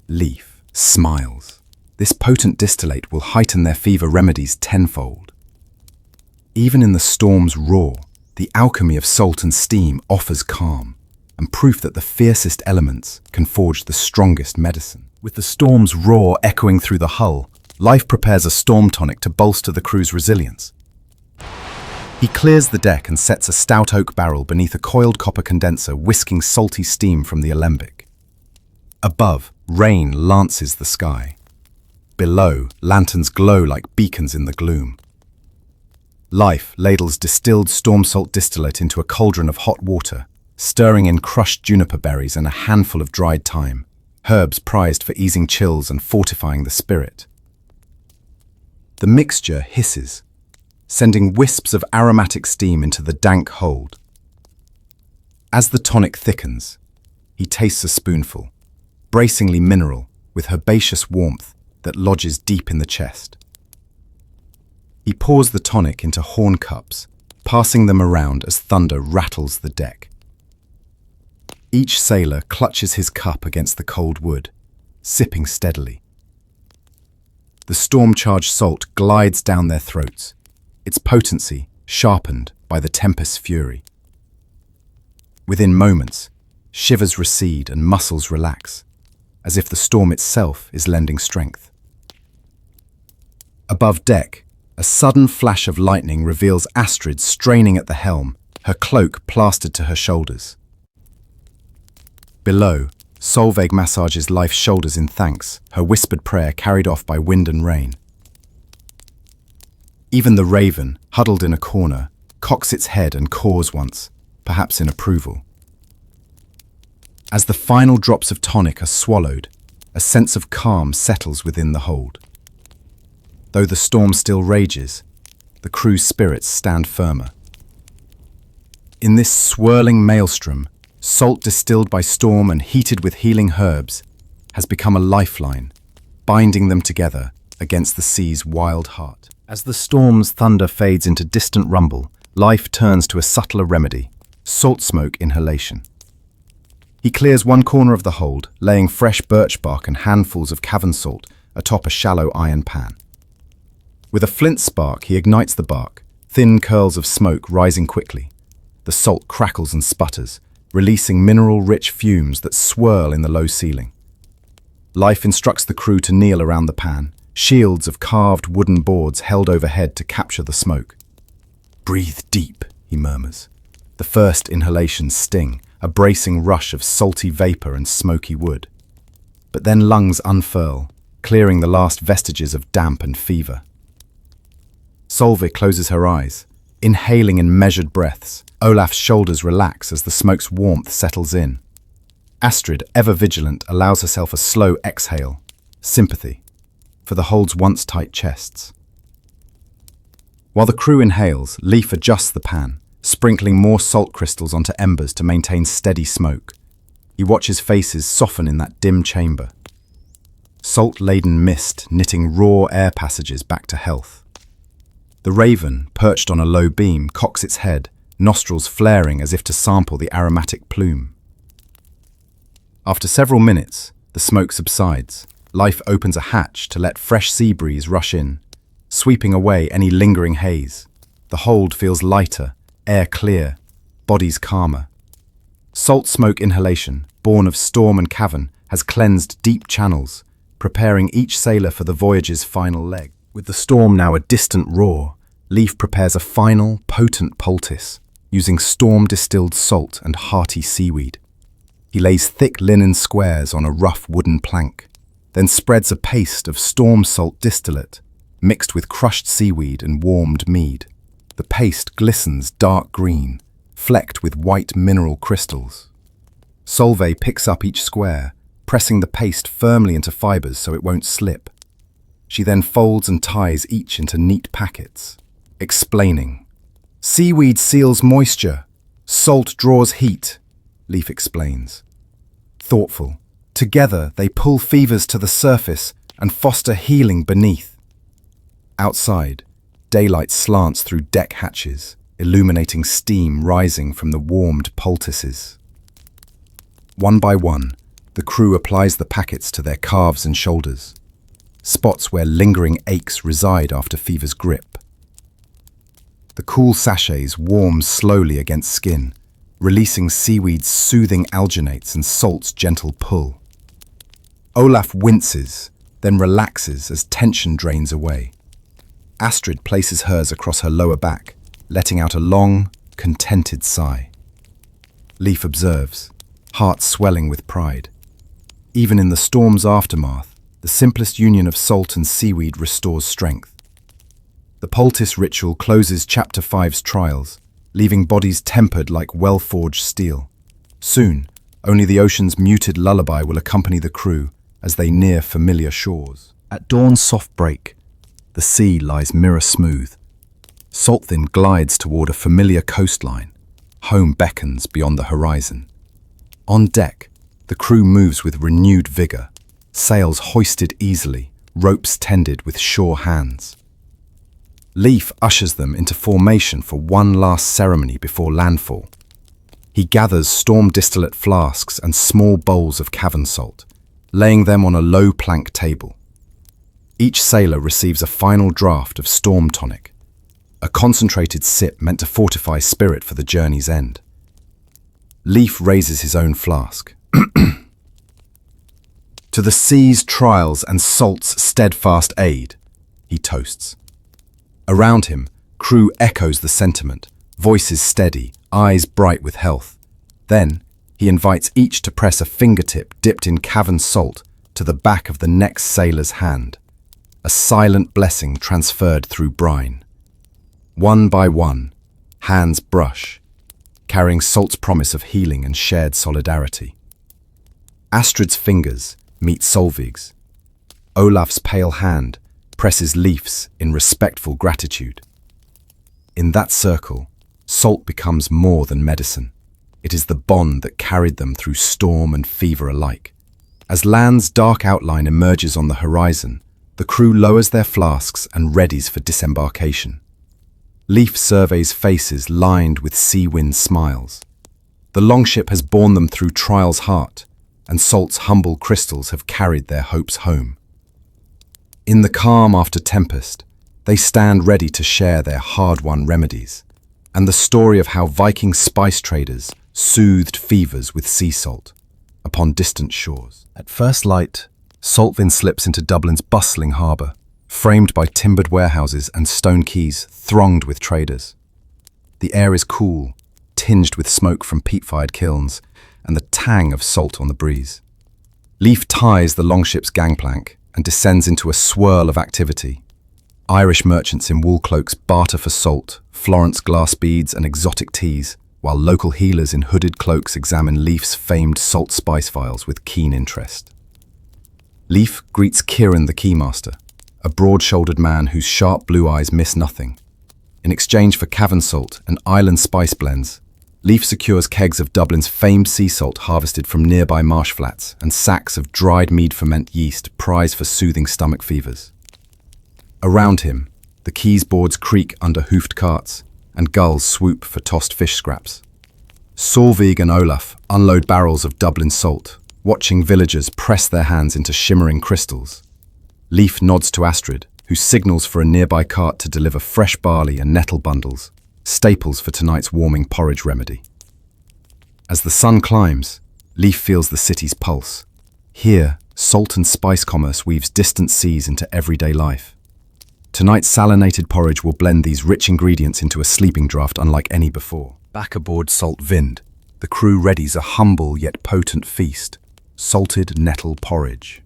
Leif smiles. This potent distillate will heighten their fever remedies tenfold. Even in the storm's roar, the alchemy of salt and steam offers calm, and proof that the fiercest elements can forge the strongest medicine. With the storm's roar echoing through the hull, Leif prepares a storm tonic to bolster the crew's resilience. He clears the deck and sets a stout oak barrel beneath a coiled copper condenser whisking salty steam from the alembic. Above, rain lances the sky. Below, lanterns glow like beacons in the gloom. Leif ladles distilled storm salt distillate into a cauldron of hot water, stirring in crushed juniper berries and a handful of dried thyme, herbs prized for easing chills and fortifying the spirit. The mixture hisses, sending wisps of aromatic steam into the dank hold. As the tonic thickens, he tastes a spoonful, bracingly mineral with herbaceous warmth that lodges deep in the chest. He pours the tonic into horn cups, passing them around as thunder rattles the deck. Each sailor clutches his cup against the cold wood, sipping steadily. The storm-charged salt glides down their throats, its potency sharpened by the tempest's fury. Within moments, shivers recede and muscles relax, as if the storm itself is lending strength. Above deck, a sudden flash of lightning reveals Astrid straining at the helm, her cloak plastered to her shoulders. Below, Solveig massages Leif's shoulders in thanks, her whispered prayer carried off by wind and rain. Even the raven, huddled in a corner, cocks its head and caws once, perhaps in approval. As the final drops of tonic are swallowed, a sense of calm settles within the hold. Though the storm still rages, the crew's spirits stand firmer. In this swirling maelstrom, salt distilled by storm and heated with healing herbs has become a lifeline, binding them together against the sea's wild heart. As the storm's thunder fades into distant rumble, Leif turns to a subtler remedy, salt smoke inhalation. He clears one corner of the hold, laying fresh birch bark and handfuls of cavern salt atop a shallow iron pan. With a flint spark, he ignites the bark, thin curls of smoke rising quickly. The salt crackles and sputters, releasing mineral-rich fumes that swirl in the low ceiling. Leif instructs the crew to kneel around the pan, shields of carved wooden boards held overhead to capture the smoke. "Breathe deep," he murmurs. The first inhalations sting, a bracing rush of salty vapor and smoky wood. But then lungs unfurl, clearing the last vestiges of damp and fever. Solveig closes her eyes, inhaling in measured breaths. Olaf's shoulders relax as the smoke's warmth settles in. Astrid, ever vigilant, allows herself a slow exhale, sympathy, for the hold's once tight chests. While the crew inhales, Leif adjusts the pan, sprinkling more salt crystals onto embers to maintain steady smoke. He watches faces soften in that dim chamber. Salt-laden mist knitting raw air passages back to health. The raven, perched on a low beam, cocks its head, nostrils flaring as if to sample the aromatic plume. After several minutes, the smoke subsides, Life opens a hatch to let fresh sea breeze rush in, sweeping away any lingering haze. The hold feels lighter, air clear, bodies calmer. Salt smoke inhalation, born of storm and cavern, has cleansed deep channels, preparing each sailor for the voyage's final leg. With the storm now a distant roar, Leif prepares a final, potent poultice, using storm-distilled salt and hearty seaweed. He lays thick linen squares on a rough wooden plank, then spreads a paste of storm salt distillate, mixed with crushed seaweed and warmed mead. The paste glistens dark green, flecked with white mineral crystals. Solveig picks up each square, pressing the paste firmly into fibers so it won't slip. She then folds and ties each into neat packets, explaining. Seaweed seals moisture, salt draws heat, Leif explains. Thoughtful, together they pull fevers to the surface and foster healing beneath. Outside, daylight slants through deck hatches, illuminating steam rising from the warmed poultices. One by one, the crew applies the packets to their calves and shoulders, spots where lingering aches reside after fever's grip. The cool sachets warm slowly against skin, releasing seaweed's soothing alginates and salt's gentle pull. Olaf winces, then relaxes as tension drains away. Astrid places hers across her lower back, letting out a long, contented sigh. Leif observes, heart swelling with pride. Even in the storm's aftermath, the simplest union of salt and seaweed restores strength. The poultice ritual closes Chapter 5's trials, leaving bodies tempered like well-forged steel. Soon, only the ocean's muted lullaby will accompany the crew as they near familiar shores. At dawn's soft break, the sea lies mirror smooth. Salthin glides toward a familiar coastline. Home beckons beyond the horizon. On deck, the crew moves with renewed vigor, sails hoisted easily, ropes tended with sure hands. Leif ushers them into formation for one last ceremony before landfall. He gathers storm distillate flasks and small bowls of cavern salt, laying them on a low plank table. Each sailor receives a final draught of storm tonic, a concentrated sip meant to fortify spirit for the journey's end. Leif raises his own flask. To the sea's trials and salt's steadfast aid, he toasts. Around him, crew echoes the sentiment, voices steady, eyes bright with health. Then, he invites each to press a fingertip dipped in cavern salt to the back of the next sailor's hand, a silent blessing transferred through brine. One by one, hands brush, carrying salt's promise of healing and shared solidarity. Astrid's fingers meet Solveig's. Olaf's pale hand presses Leif's in respectful gratitude. In that circle, salt becomes more than medicine. It is the bond that carried them through storm and fever alike. As land's dark outline emerges on the horizon, the crew lowers their flasks and readies for disembarkation. Leif surveys faces lined with sea wind smiles. The longship has borne them through trial's heart, and salt's humble crystals have carried their hopes home. In the calm after tempest, they stand ready to share their hard-won remedies, and the story of how Viking spice traders soothed fevers with sea salt upon distant shores. At first light, Saltvin slips into Dublin's bustling harbour, framed by timbered warehouses and stone quays thronged with traders. The air is cool, tinged with smoke from peat-fired kilns, and the tang of salt on the breeze. Leif ties the longship's gangplank and descends into a swirl of activity. Irish merchants in wool cloaks barter for salt, Florence glass beads and exotic teas, while local healers in hooded cloaks examine Leif's famed salt spice vials with keen interest. Leif greets Kieran the keymaster, a broad-shouldered man whose sharp blue eyes miss nothing. In exchange for cavern salt and island spice blends, Leif secures kegs of Dublin's famed sea salt harvested from nearby marsh flats and sacks of dried mead ferment yeast prized for soothing stomach fevers. Around him, the quays boards creak under hoofed carts and gulls swoop for tossed fish scraps. Solveig and Olaf unload barrels of Dublin salt, watching villagers press their hands into shimmering crystals. Leif nods to Astrid, who signals for a nearby cart to deliver fresh barley and nettle bundles, staples for tonight's warming porridge remedy. As the sun climbs, Leif feels the city's pulse. Here, salt and spice commerce weaves distant seas into everyday life. Tonight's salinated porridge will blend these rich ingredients into a sleeping draught unlike any before. Back aboard Salt Vind, the crew readies a humble yet potent feast, salted nettle porridge.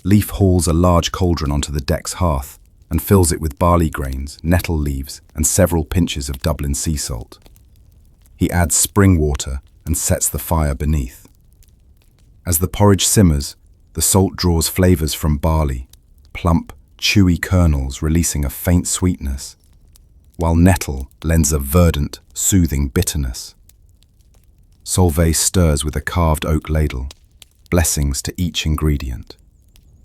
Leif hauls a large cauldron onto the deck's hearth and fills it with barley grains, nettle leaves, and several pinches of Dublin sea salt. He adds spring water and sets the fire beneath. As the porridge simmers, the salt draws flavors from barley, plump, chewy kernels releasing a faint sweetness, while nettle lends a verdant, soothing bitterness. Solveig stirs with a carved oak ladle, blessings to each ingredient.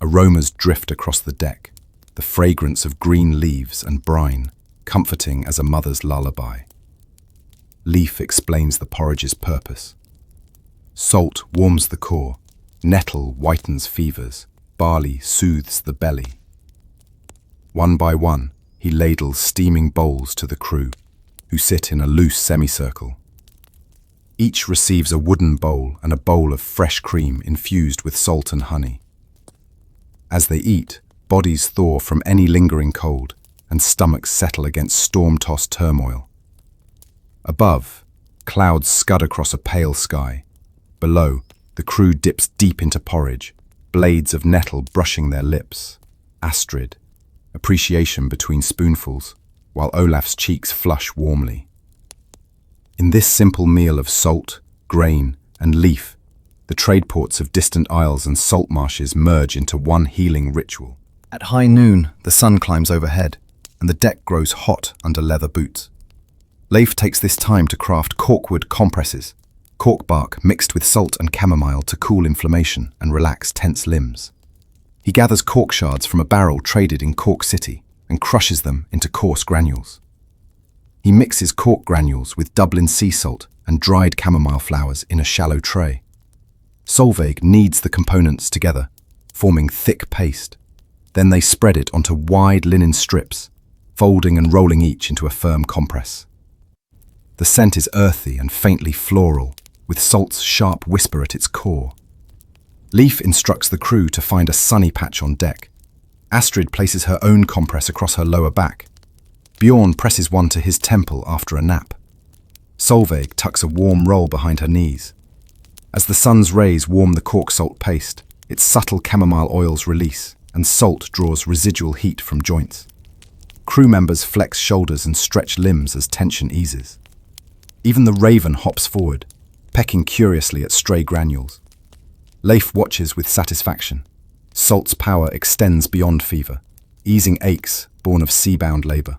Aromas drift across the deck, the fragrance of green leaves and brine, comforting as a mother's lullaby. Leif explains the porridge's purpose. Salt warms the core, nettle whitens fevers, barley soothes the belly. One by one, he ladles steaming bowls to the crew, who sit in a loose semicircle. Each receives a wooden bowl and a bowl of fresh cream infused with salt and honey. As they eat, bodies thaw from any lingering cold, and stomachs settle against storm-tossed turmoil. Above, clouds scud across a pale sky. Below, the crew dips deep into porridge, blades of nettle brushing their lips. Astrid, appreciation between spoonfuls, while Olaf's cheeks flush warmly. In this simple meal of salt, grain, and leaf, the trade ports of distant isles and salt marshes merge into one healing ritual. At high noon, the sun climbs overhead, and the deck grows hot under leather boots. Leif takes this time to craft corkwood compresses, cork bark mixed with salt and chamomile to cool inflammation and relax tense limbs. He gathers cork shards from a barrel traded in Cork City and crushes them into coarse granules. He mixes cork granules with Dublin sea salt and dried chamomile flowers in a shallow tray. Solveig kneads the components together, forming thick paste. Then they spread it onto wide linen strips, folding and rolling each into a firm compress. The scent is earthy and faintly floral, with salt's sharp whisper at its core. Leif instructs the crew to find a sunny patch on deck. Astrid places her own compress across her lower back. Bjorn presses one to his temple after a nap. Solveig tucks a warm roll behind her knees. As the sun's rays warm the cork salt paste, its subtle chamomile oils release, and salt draws residual heat from joints. Crew members flex shoulders and stretch limbs as tension eases. Even the raven hops forward, pecking curiously at stray granules. Leif watches with satisfaction. Salt's power extends beyond fever, easing aches born of sea-bound labour.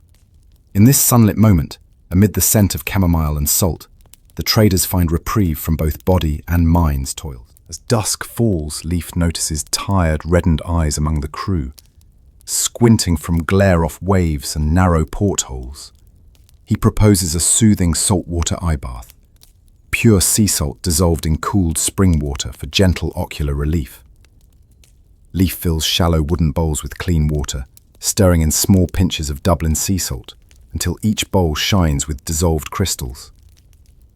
In this sunlit moment, amid the scent of chamomile and salt, the traders find reprieve from both body and mind's toils. As dusk falls, Leif notices tired, reddened eyes among the crew, squinting from glare off waves and narrow portholes. He proposes a soothing saltwater eye bath, pure sea salt dissolved in cooled spring water for gentle ocular relief. Leif fills shallow wooden bowls with clean water, stirring in small pinches of Dublin sea salt until each bowl shines with dissolved crystals.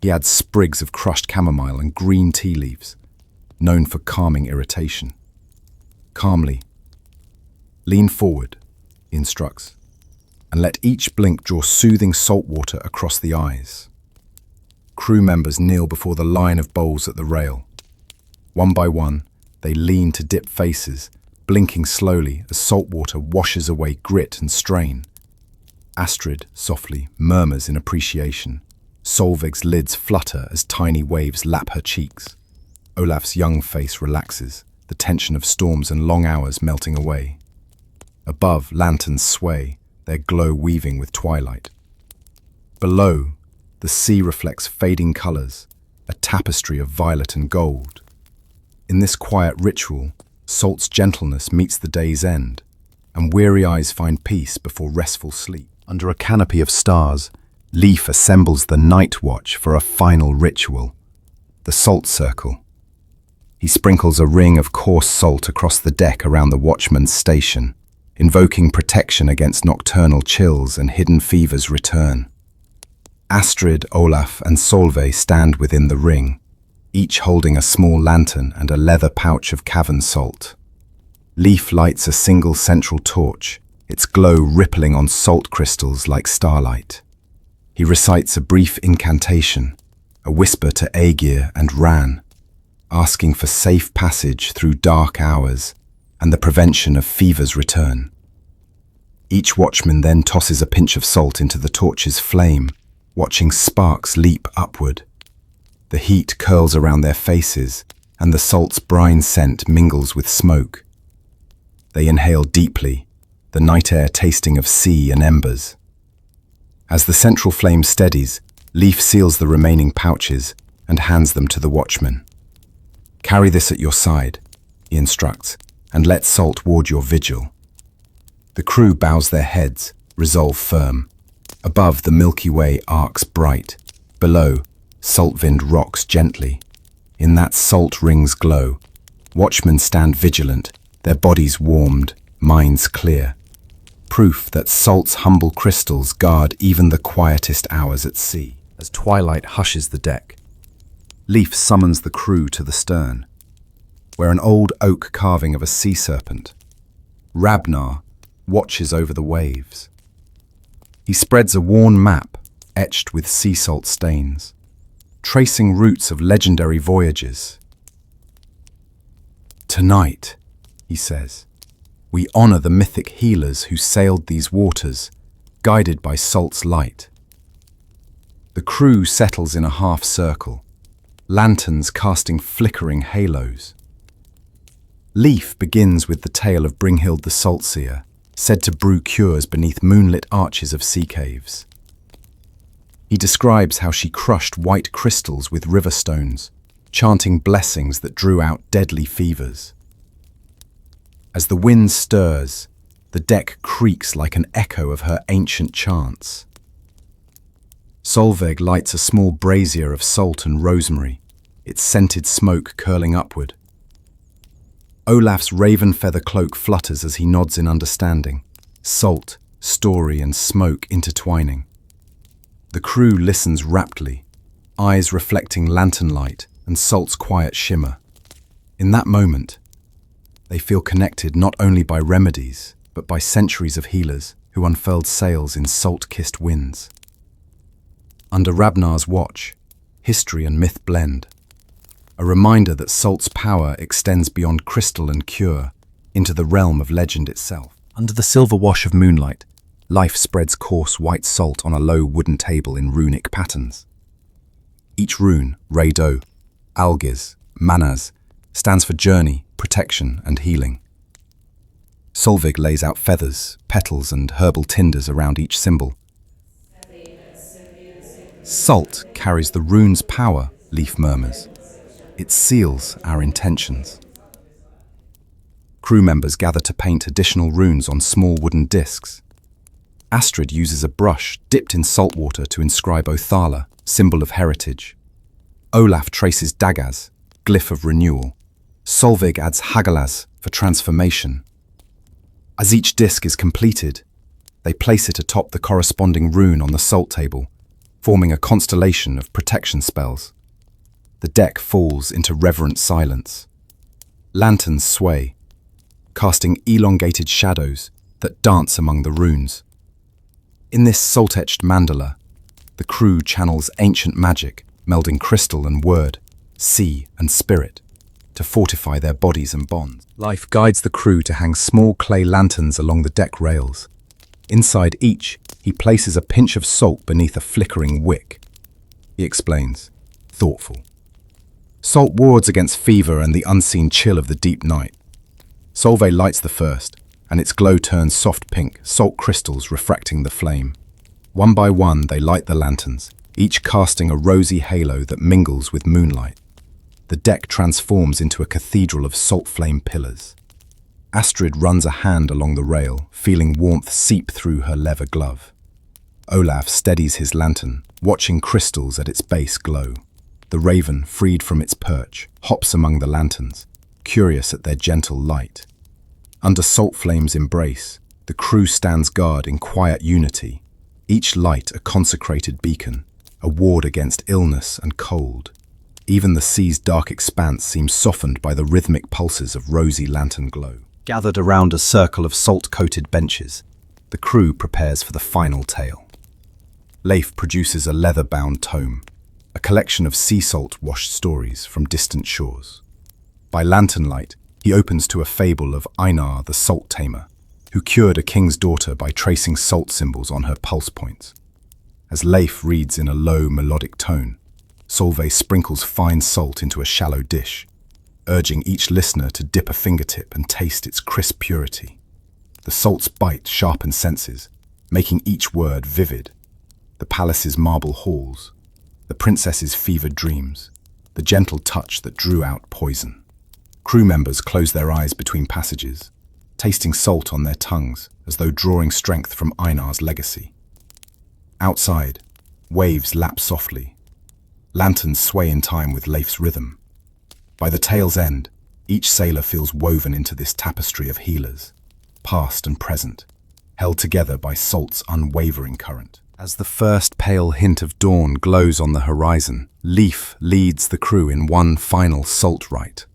He adds sprigs of crushed chamomile and green tea leaves, known for calming irritation. Calmly, lean forward, he instructs, and let each blink draw soothing salt water across the eyes. Crew members kneel before the line of bowls at the rail. One by one, they lean to dip faces, blinking slowly as salt water washes away grit and strain. Astrid, softly, murmurs in appreciation. Solveig's lids flutter as tiny waves lap her cheeks. Olaf's young face relaxes, the tension of storms and long hours melting away. Above, lanterns sway, their glow weaving with twilight. Below, the sea reflects fading colours, a tapestry of violet and gold. In this quiet ritual, salt's gentleness meets the day's end, and weary eyes find peace before restful sleep. Under a canopy of stars, Leif assembles the night watch for a final ritual, the salt circle. He sprinkles a ring of coarse salt across the deck around the watchman's station, invoking protection against nocturnal chills and hidden fever's return. Astrid, Olaf, and Solveig stand within the ring, each holding a small lantern and a leather pouch of cavern salt. Leif lights a single central torch, its glow rippling on salt crystals like starlight. He recites a brief incantation, a whisper to Aegir and Ran, asking for safe passage through dark hours and the prevention of fever's return. Each watchman then tosses a pinch of salt into the torch's flame, watching sparks leap upward. The heat curls around their faces, and the salt's brine scent mingles with smoke. They inhale deeply, the night air tasting of sea and embers. As the central flame steadies, Leif seals the remaining pouches and hands them to the watchman. "Carry this at your side," he instructs, "and let salt ward your vigil." The crew bows their heads, resolve firm. Above, the Milky Way arcs bright. Below, Saltwind rocks gently. In that salt ring's glow, watchmen stand vigilant, their bodies warmed, minds clear. Proof that salt's humble crystals guard even the quietest hours at sea. As twilight hushes the deck, Leif summons the crew to the stern, where an old oak carving of a sea serpent, Ragnar, watches over the waves. He spreads a worn map etched with sea salt stains, tracing routes of legendary voyages. "Tonight," he says, "we honor the mythic healers who sailed these waters, guided by salt's light." The crew settles in a half circle, lanterns casting flickering halos. Leif begins with the tale of Brynhild the Saltseer, said to brew cures beneath moonlit arches of sea caves. He describes how she crushed white crystals with river stones, chanting blessings that drew out deadly fevers. As the wind stirs, the deck creaks like an echo of her ancient chants. Solveig lights a small brazier of salt and rosemary, its scented smoke curling upward. Olaf's raven feather cloak flutters as he nods in understanding, salt, story, and smoke intertwining. The crew listens raptly, eyes reflecting lantern light and salt's quiet shimmer. In that moment, they feel connected not only by remedies, but by centuries of healers who unfurled sails in salt-kissed winds. Under Ragnar's watch, history and myth blend, a reminder that salt's power extends beyond crystal and cure into the realm of legend itself. Under the silver wash of moonlight, life spreads coarse white salt on a low wooden table in runic patterns. Each rune, Rado, Algiz, Manas, stands for journey, protection, and healing. Solveig lays out feathers, petals, and herbal tinders around each symbol. Salt carries the rune's power, Leif murmurs. It seals our intentions. Crew members gather to paint additional runes on small wooden discs. Astrid uses a brush dipped in salt water to inscribe Othala, symbol of heritage. Olaf traces Dagaz, glyph of renewal. Solveig adds Hagalaz for transformation. As each disc is completed, they place it atop the corresponding rune on the salt table, forming a constellation of protection spells. The deck falls into reverent silence. Lanterns sway, casting elongated shadows that dance among the runes. In this salt-etched mandala, the crew channels ancient magic, melding crystal and word, sea and spirit, to fortify their bodies and bonds. Life guides the crew to hang small clay lanterns along the deck rails. Inside each, he places a pinch of salt beneath a flickering wick. He explains, thoughtful. Salt wards against fever and the unseen chill of the deep night. Solveig lights the first, and its glow turns soft pink, salt crystals refracting the flame. One by one, they light the lanterns, each casting a rosy halo that mingles with moonlight. The deck transforms into a cathedral of salt flame pillars. Astrid runs a hand along the rail, feeling warmth seep through her leather glove. Olaf steadies his lantern, watching crystals at its base glow. The raven, freed from its perch, hops among the lanterns, curious at their gentle light. Under salt flames' embrace, the crew stands guard in quiet unity, each light a consecrated beacon, a ward against illness and cold. Even the sea's dark expanse seems softened by the rhythmic pulses of rosy lantern glow. Gathered around a circle of salt-coated benches, the crew prepares for the final tale. Leif produces a leather-bound tome, a collection of sea salt-washed stories from distant shores. By lantern light, he opens to a fable of Einar the Salt Tamer, who cured a king's daughter by tracing salt symbols on her pulse points. As Leif reads in a low, melodic tone, Solveig sprinkles fine salt into a shallow dish, urging each listener to dip a fingertip and taste its crisp purity. The salt's bite sharpens senses, making each word vivid. The palace's marble halls, the princess's fevered dreams, the gentle touch that drew out poison. Crew members close their eyes between passages, tasting salt on their tongues as though drawing strength from Einar's legacy. Outside, waves lap softly. Lanterns sway in time with Leif's rhythm. By the tale's end, each sailor feels woven into this tapestry of healers, past and present, held together by salt's unwavering current. As the first pale hint of dawn glows on the horizon, Leif leads the crew in one final salt rite.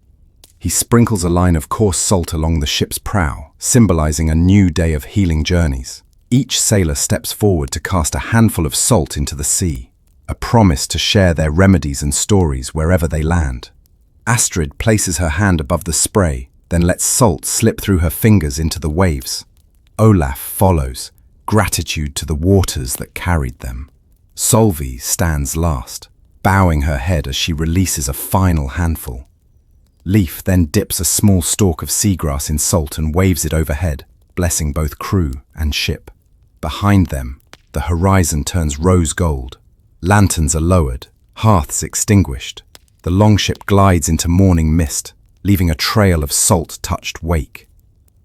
He sprinkles a line of coarse salt along the ship's prow, symbolizing a new day of healing journeys. Each sailor steps forward to cast a handful of salt into the sea, a promise to share their remedies and stories wherever they land. Astrid places her hand above the spray, then lets salt slip through her fingers into the waves. Olaf follows, gratitude to the waters that carried them. Solveig stands last, bowing her head as she releases a final handful. Leif then dips a small stalk of seagrass in salt and waves it overhead, blessing both crew and ship. Behind them, the horizon turns rose gold. Lanterns are lowered, hearths extinguished. The longship glides into morning mist, leaving a trail of salt-touched wake.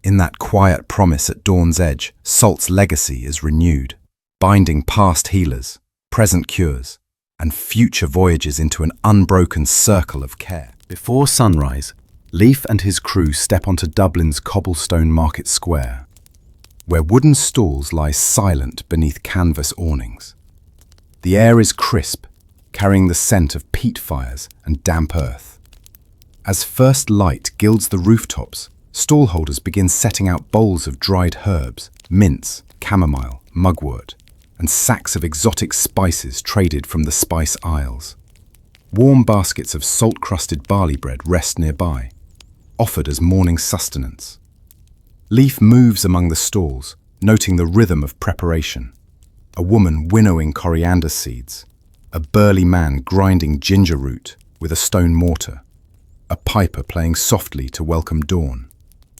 In that quiet promise at dawn's edge, salt's legacy is renewed, binding past healers, present cures, and future voyages into an unbroken circle of care. Before sunrise, Leif and his crew step onto Dublin's cobblestone market square, where wooden stalls lie silent beneath canvas awnings. The air is crisp, carrying the scent of peat fires and damp earth. As first light gilds the rooftops, stallholders begin setting out bowls of dried herbs, mints, chamomile, mugwort, and sacks of exotic spices traded from the spice aisles. Warm baskets of salt-crusted barley bread rest nearby, offered as morning sustenance. Leif moves among the stalls, noting the rhythm of preparation. A woman winnowing coriander seeds, a burly man grinding ginger root with a stone mortar, a piper playing softly to welcome dawn.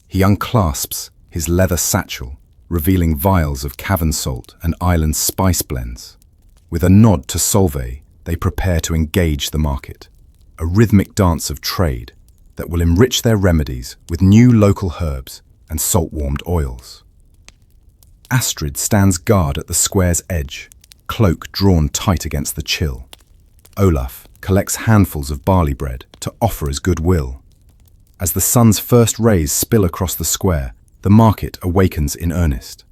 He unclasps his leather satchel, revealing vials of cavern salt and island spice blends. With a nod to Solveig, they prepare to engage the market, a rhythmic dance of trade that will enrich their remedies with new local herbs and salt-warmed oils. Astrid stands guard at the square's edge, cloak drawn tight against the chill. Olaf collects handfuls of barley bread to offer as goodwill. As the sun's first rays spill across the square, the market awakens in earnest.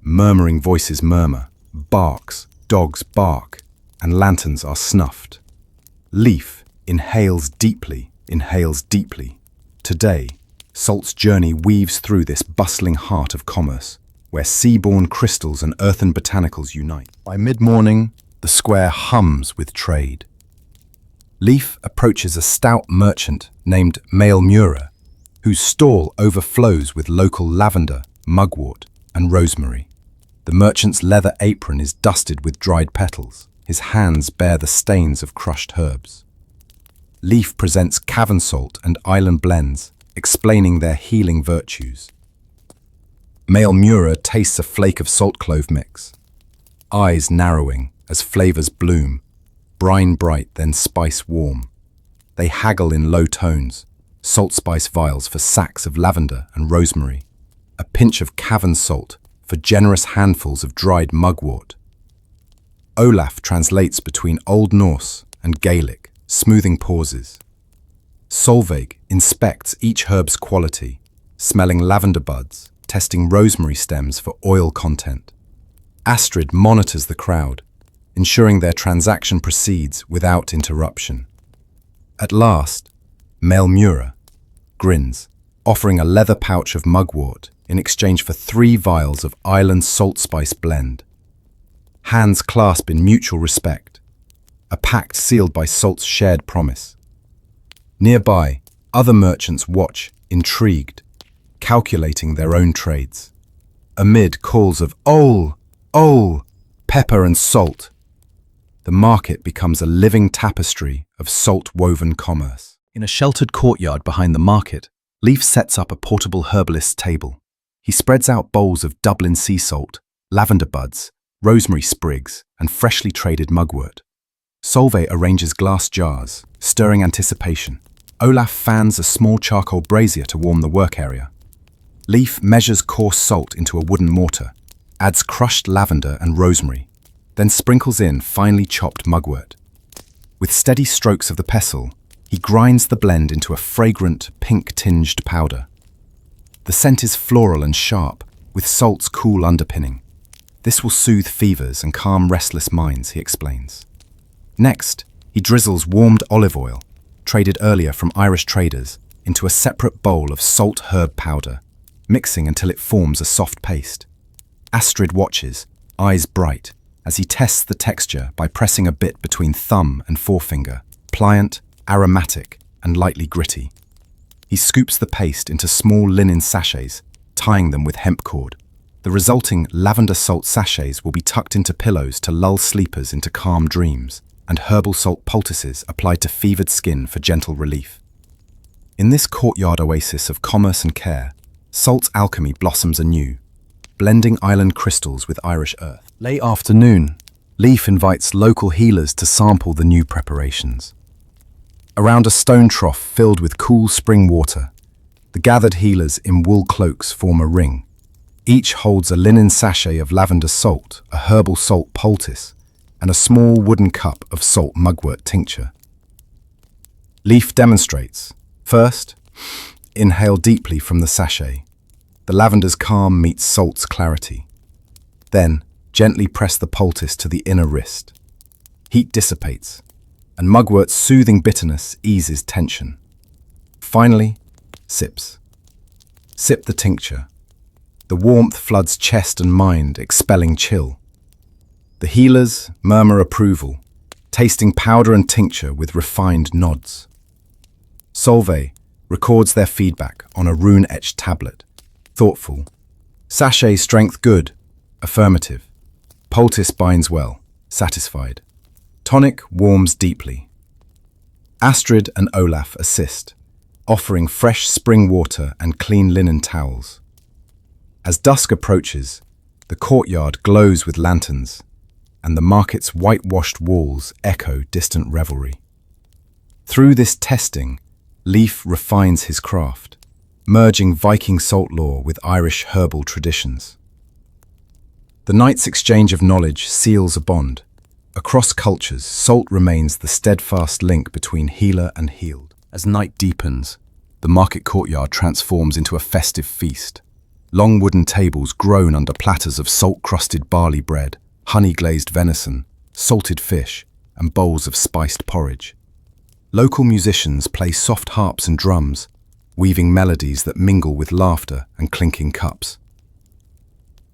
Murmuring voices murmur, barks, dogs bark, and lanterns are snuffed. Leif inhales deeply. Today, salt's journey weaves through this bustling heart of commerce, where sea-borne crystals and earthen botanicals unite. By mid-morning, the square hums with trade. Leif approaches a stout merchant named myrrh, whose stall overflows with local lavender, mugwort, and rosemary. The merchant's leather apron is dusted with dried petals. His hands bear the stains of crushed herbs. Leif presents cavern salt and island blends, explaining their healing virtues. Myrrh tastes a flake of salt clove mix, eyes narrowing as flavors bloom, brine bright then spice warm. They haggle in low tones, salt spice vials for sacks of lavender and rosemary, a pinch of cavern salt for generous handfuls of dried mugwort. Olaf translates between Old Norse and Gaelic, smoothing pauses. Solveig inspects each herb's quality, smelling lavender buds, testing rosemary stems for oil content. Astrid monitors the crowd, ensuring their transaction proceeds without interruption. At last, male myrrh grins, offering a leather pouch of mugwort in exchange for 3 vials of island salt spice blend. Hands clasp in mutual respect, a pact sealed by salt's shared promise. Nearby, other merchants watch, intrigued, calculating their own trades. Amid calls of "Ole! Ole! Pepper and salt!" the market becomes a living tapestry of salt-woven commerce. In a sheltered courtyard behind the market, Leif sets up a portable herbalist's table. He spreads out bowls of Dublin sea salt, lavender buds, rosemary sprigs, and freshly traded mugwort. Solveig arranges glass jars, stirring anticipation. Olaf fans a small charcoal brazier to warm the work area. Leif measures coarse salt into a wooden mortar, adds crushed lavender and rosemary, then sprinkles in finely chopped mugwort. With steady strokes of the pestle, he grinds the blend into a fragrant, pink-tinged powder. The scent is floral and sharp, with salt's cool underpinning. This will soothe fevers and calm restless minds, he explains. Next, he drizzles warmed olive oil, traded earlier from Irish traders, into a separate bowl of salt herb powder, mixing until it forms a soft paste. Astrid watches, eyes bright, as he tests the texture by pressing a bit between thumb and forefinger, pliant, aromatic, and lightly gritty. He scoops the paste into small linen sachets, tying them with hemp cord. The resulting lavender salt sachets will be tucked into pillows to lull sleepers into calm dreams, and herbal salt poultices applied to fevered skin for gentle relief. In this courtyard oasis of commerce and care, salt's alchemy blossoms anew, blending island crystals with Irish earth. Late afternoon, Leif invites local healers to sample the new preparations. Around a stone trough filled with cool spring water, the gathered healers in wool cloaks form a ring. Each holds a linen sachet of lavender salt, a herbal salt poultice, and a small wooden cup of salt mugwort tincture. Leif demonstrates. First, inhale deeply from the sachet. The lavender's calm meets salt's clarity. Then, gently press the poultice to the inner wrist. Heat dissipates, and mugwort's soothing bitterness eases tension. Finally, sips. Sip the tincture. The warmth floods chest and mind, expelling chill. The healers murmur approval, tasting powder and tincture with refined nods. Solveig records their feedback on a rune-etched tablet. Thoughtful. Sachet strength good. Affirmative. Poultice binds well. Satisfied. Tonic warms deeply. Astrid and Olaf assist, offering fresh spring water and clean linen towels. As dusk approaches, the courtyard glows with lanterns, and the market's whitewashed walls echo distant revelry. Through this testing, Leif refines his craft, merging Viking salt lore with Irish herbal traditions. The night's exchange of knowledge seals a bond. Across cultures, salt remains the steadfast link between healer and healed. As night deepens, the market courtyard transforms into a festive feast. Long wooden tables groan under platters of salt-crusted barley bread, honey-glazed venison, salted fish, and bowls of spiced porridge. Local musicians play soft harps and drums, weaving melodies that mingle with laughter and clinking cups.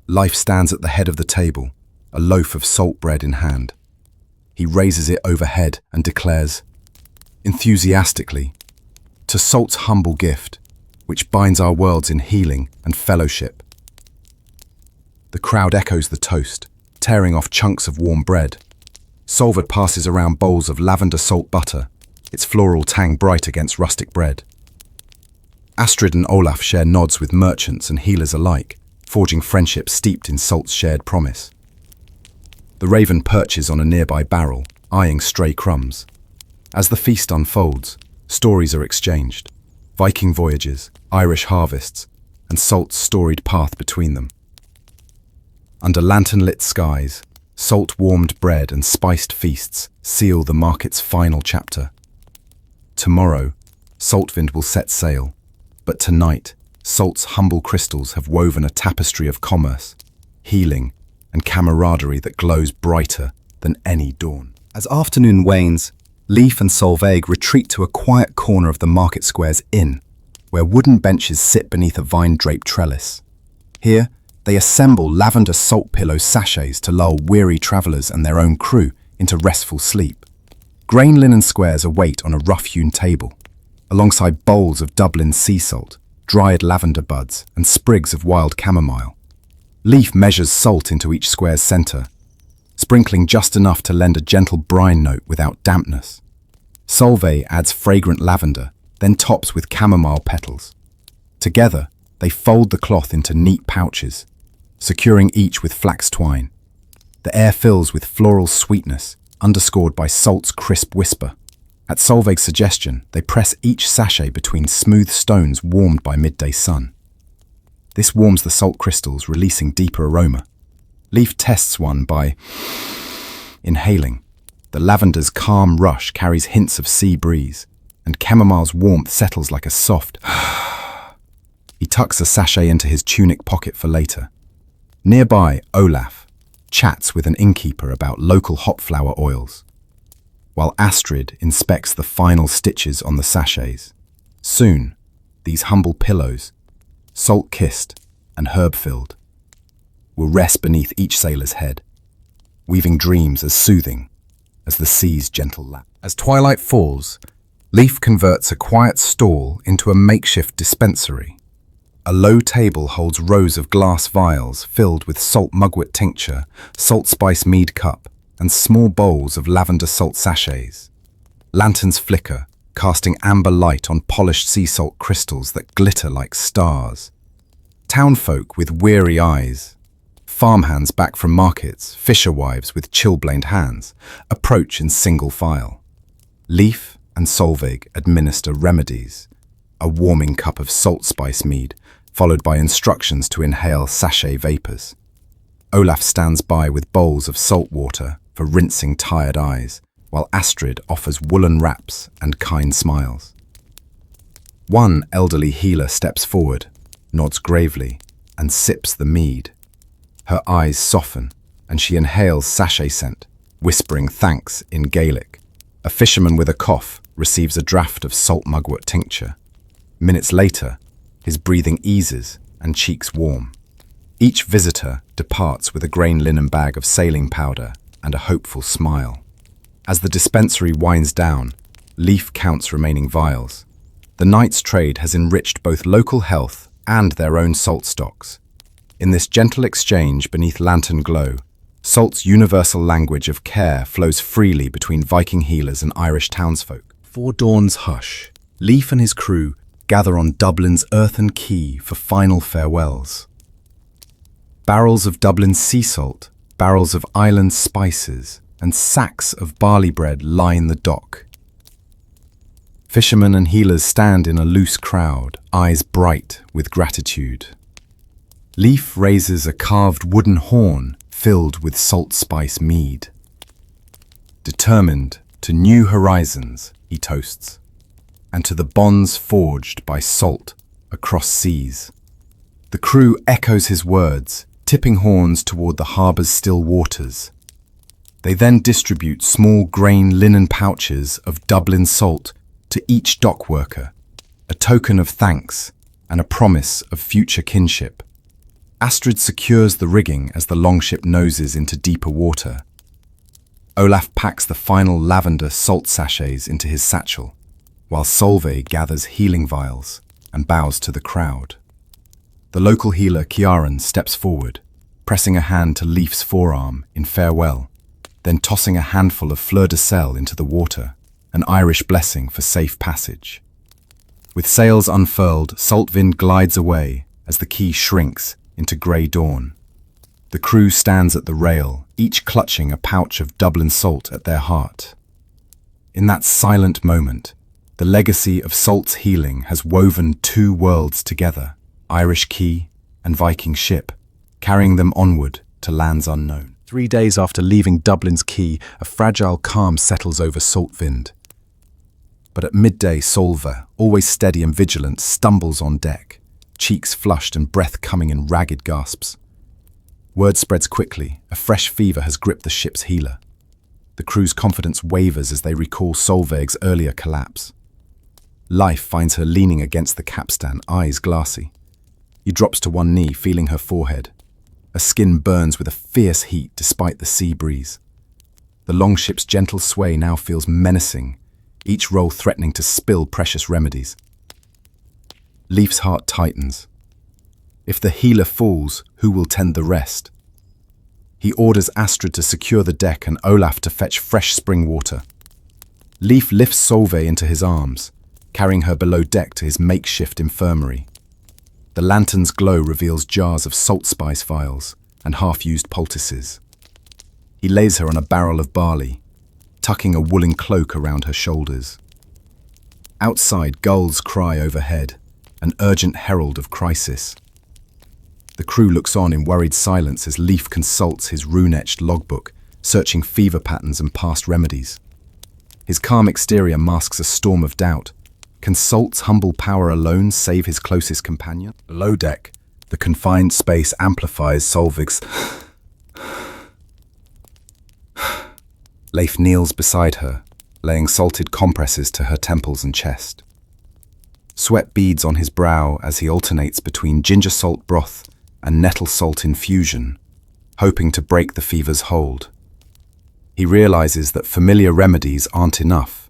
Life stands at the head of the table, a loaf of salt bread in hand. He raises it overhead and declares, enthusiastically, "To salt's humble gift, which binds our worlds in healing and fellowship." The crowd echoes the toast, tearing off chunks of warm bread. Solveig passes around bowls of lavender salt butter, its floral tang bright against rustic bread. Astrid and Olaf share nods with merchants and healers alike, forging friendships steeped in salt's shared promise. The raven perches on a nearby barrel, eyeing stray crumbs. As the feast unfolds, stories are exchanged. Viking voyages, Irish harvests, and salt's storied path between them. Under lantern-lit skies, salt-warmed bread and spiced feasts seal the market's final chapter. Tomorrow, Saltwind will set sail, but tonight, Salt's humble crystals have woven a tapestry of commerce, healing, and camaraderie that glows brighter than any dawn. As afternoon wanes, Leif and Solveig retreat to a quiet corner of the market square's inn, where wooden benches sit beneath a vine-draped trellis. Here, they assemble lavender salt pillow sachets to lull weary travellers and their own crew into restful sleep. Grain linen squares await on a rough-hewn table, alongside bowls of Dublin sea salt, dried lavender buds, and sprigs of wild chamomile. Leif measures salt into each square's centre, sprinkling just enough to lend a gentle brine note without dampness. Solveig adds fragrant lavender, then tops with chamomile petals. Together, they fold the cloth into neat pouches, securing each with flax twine. The air fills with floral sweetness, underscored by salt's crisp whisper. At Solveig's suggestion, they press each sachet between smooth stones warmed by midday sun. This warms the salt crystals, releasing deeper aroma. Leif tests one by inhaling. The lavender's calm rush carries hints of sea breeze, and chamomile's warmth settles like a soft. He tucks a sachet into his tunic pocket for later. Nearby, Olaf chats with an innkeeper about local hop flower oils, while Astrid inspects the final stitches on the sachets. Soon, these humble pillows, salt-kissed and herb-filled, will rest beneath each sailor's head, weaving dreams as soothing as the sea's gentle lap. As twilight falls, Leif converts a quiet stall into a makeshift dispensary. A low table holds rows of glass vials filled with salt mugwort tincture, salt spice mead cup, and small bowls of lavender salt sachets. Lanterns flicker, casting amber light on polished sea salt crystals that glitter like stars. Townfolk with weary eyes, farmhands back from markets, fisherwives with chilblained hands, approach in single file. Leif and Solveig administer remedies, a warming cup of salt spice mead, followed by instructions to inhale sachet vapors. Olaf stands by with bowls of salt water for rinsing tired eyes, while Astrid offers woolen wraps and kind smiles. One elderly healer steps forward, nods gravely, and sips the mead. Her eyes soften, and she inhales sachet scent, whispering thanks in Gaelic. A fisherman with a cough receives a draught of salt mugwort tincture. Minutes later, his breathing eases and cheeks warm. Each visitor departs with a grain linen bag of sailing powder and a hopeful smile. As the dispensary winds down, Leif counts remaining vials. The night's trade has enriched both local health and their own salt stocks. In this gentle exchange beneath lantern glow, salt's universal language of care flows freely between Viking healers and Irish townsfolk. Before dawn's hush, Leif and his crew gather on Dublin's earthen quay for final farewells. Barrels of Dublin sea salt, barrels of island spices, and sacks of barley bread line the dock. Fishermen and healers stand in a loose crowd, eyes bright with gratitude. Leif raises a carved wooden horn filled with salt spice mead. Determined to new horizons, he toasts, and to the bonds forged by salt across seas. The crew echoes his words, tipping horns toward the harbour's still waters. They then distribute small grain linen pouches of Dublin salt to each dock worker, a token of thanks and a promise of future kinship. Astrid secures the rigging as the longship noses into deeper water. Olaf packs the final lavender salt sachets into his satchel, while Solveig gathers healing vials and bows to the crowd. The local healer Kiaran steps forward, pressing a hand to Leif's forearm in farewell, then tossing a handful of fleur de sel into the water, an Irish blessing for safe passage. With sails unfurled, Saltwind glides away as the quay shrinks into grey dawn. The crew stands at the rail, each clutching a pouch of Dublin salt at their heart. In that silent moment, the legacy of salt's healing has woven two worlds together, Irish quay and Viking ship, carrying them onward to lands unknown. 3 days after leaving Dublin's quay, a fragile calm settles over Saltwind. But at midday, Solve, always steady and vigilant, stumbles on deck, cheeks flushed and breath coming in ragged gasps. Word spreads quickly. A fresh fever has gripped the ship's healer. The crew's confidence wavers as they recall Solveig's earlier collapse. Life finds her leaning against the capstan, eyes glassy. He drops to one knee, feeling her forehead. Her skin burns with a fierce heat despite the sea breeze. The longship's gentle sway now feels menacing, each roll threatening to spill precious remedies. Leif's heart tightens. If the healer falls, who will tend the rest? He orders Astrid to secure the deck and Olaf to fetch fresh spring water. Leif lifts Solve into his arms, carrying her below deck to his makeshift infirmary. The lantern's glow reveals jars of salt spice vials and half-used poultices. He lays her on a barrel of barley, tucking a woolen cloak around her shoulders. Outside, gulls cry overhead, an urgent herald of crisis. The crew looks on in worried silence as Leif consults his rune-etched logbook, searching fever patterns and past remedies. His calm exterior masks a storm of doubt. Can Salt's humble power alone save his closest companion? Below deck, the confined space amplifies Solveig's. Leif kneels beside her, laying salted compresses to her temples and chest. Sweat beads on his brow as he alternates between ginger salt broth and nettle salt infusion, hoping to break the fever's hold. He realizes that familiar remedies aren't enough.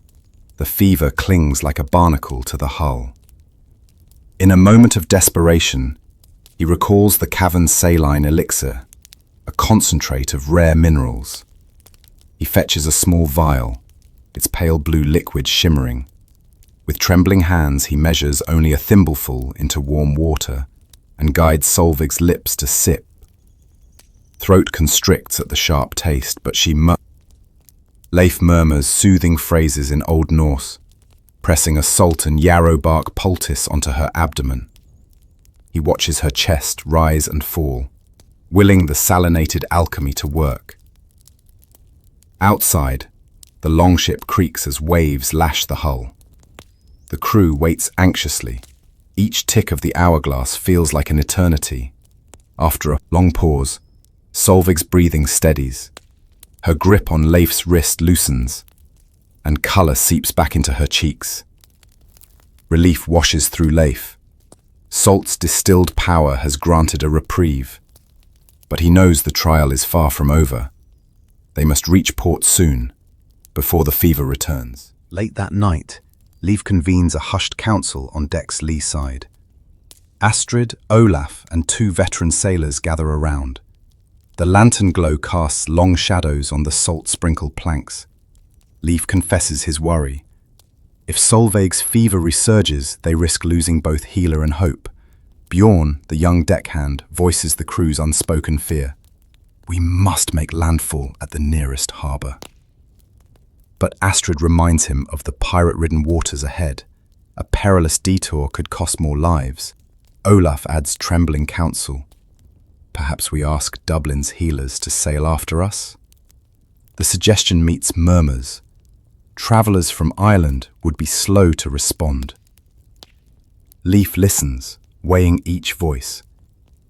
The fever clings like a barnacle to the hull. In a moment of desperation, he recalls the cavern's saline elixir, a concentrate of rare minerals. He fetches a small vial, its pale blue liquid shimmering. With trembling hands, he measures only a thimbleful into warm water and guides Solveig's lips to sip. Throat constricts at the sharp taste, but Leif murmurs soothing phrases in Old Norse, pressing a salt and yarrow bark poultice onto her abdomen. He watches her chest rise and fall, willing the salinated alchemy to work. Outside, the longship creaks as waves lash the hull. The crew waits anxiously. Each tick of the hourglass feels like an eternity. After a long pause, Solveig's breathing steadies. Her grip on Leif's wrist loosens, and colour seeps back into her cheeks. Relief washes through Leif. Salt's distilled power has granted a reprieve, but he knows the trial is far from over. They must reach port soon, before the fever returns. Late that night, Leif convenes a hushed council on deck's lee side. Astrid, Olaf, and 2 veteran sailors gather around. The lantern glow casts long shadows on the salt-sprinkled planks. Leif confesses his worry. If Solveig's fever resurges, they risk losing both healer and hope. Bjorn, the young deckhand, voices the crew's unspoken fear. We must make landfall at the nearest harbour. But Astrid reminds him of the pirate-ridden waters ahead. A perilous detour could cost more lives. Olaf adds trembling counsel. Perhaps we ask Dublin's healers to sail after us? The suggestion meets murmurs. Travellers from Ireland would be slow to respond. Leif listens, weighing each voice.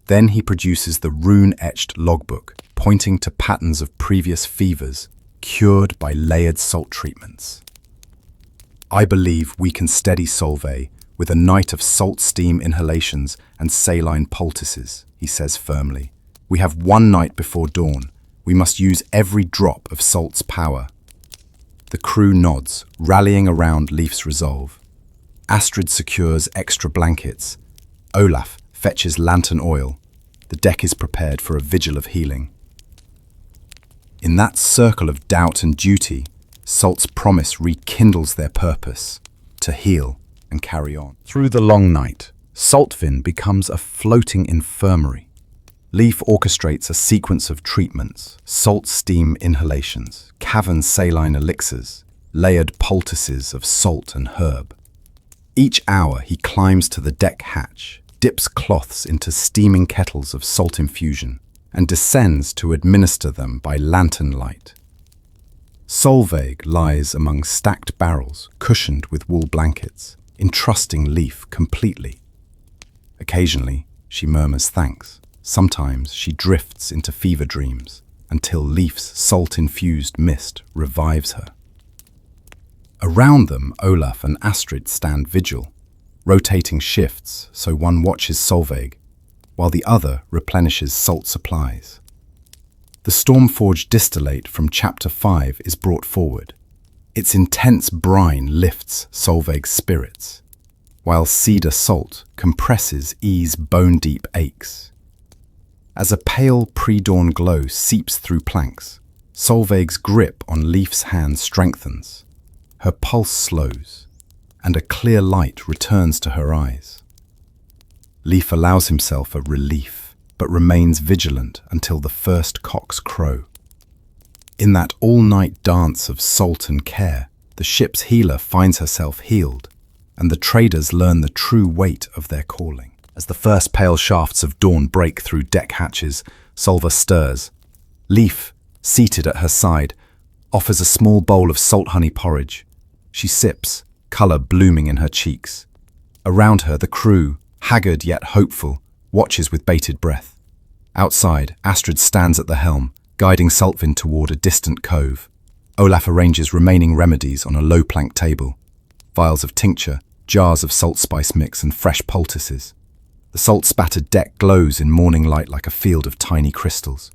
Then he produces the rune-etched logbook, pointing to patterns of previous fevers, cured by layered salt treatments. I believe we can steady Solveig with a night of salt steam inhalations and saline poultices, he says firmly. We have one night before dawn. We must use every drop of salt's power. The crew nods, rallying around Leif's resolve. Astrid secures extra blankets. Olaf fetches lantern oil. The deck is prepared for a vigil of healing. In that circle of doubt and duty, Salt's promise rekindles their purpose to heal and carry on. Through the long night, Saltfin becomes a floating infirmary. Leif orchestrates a sequence of treatments, salt steam inhalations, cavern saline elixirs, layered poultices of salt and herb. Each hour he climbs to the deck hatch, dips cloths into steaming kettles of salt infusion, and descends to administer them by lantern light. Solveig lies among stacked barrels, cushioned with wool blankets, entrusting Leif completely. Occasionally, she murmurs thanks. Sometimes she drifts into fever dreams until Leif's salt-infused mist revives her. Around them, Olaf and Astrid stand vigil, rotating shifts so one watches Solveig, while the other replenishes salt supplies. The Stormforged distillate from Chapter 5 is brought forward. Its intense brine lifts Solveig's spirits, while cedar salt compresses E's bone-deep aches. As a pale pre-dawn glow seeps through planks, Solveig's grip on Leif's hand strengthens. Her pulse slows, and a clear light returns to her eyes. Leif allows himself a relief, but remains vigilant until the first cocks crow. In that all-night dance of salt and care, the ship's healer finds herself healed, and the traders learn the true weight of their calling. As the first pale shafts of dawn break through deck hatches, Solva stirs. Leif, seated at her side, offers a small bowl of salt honey porridge. She sips, colour blooming in her cheeks. Around her, the crew, haggard yet hopeful, watches with bated breath. Outside, Astrid stands at the helm, guiding Saltvin toward a distant cove. Olaf arranges remaining remedies on a low-plank table. Vials of tincture, jars of salt spice mix and fresh poultices. The salt-spattered deck glows in morning light like a field of tiny crystals.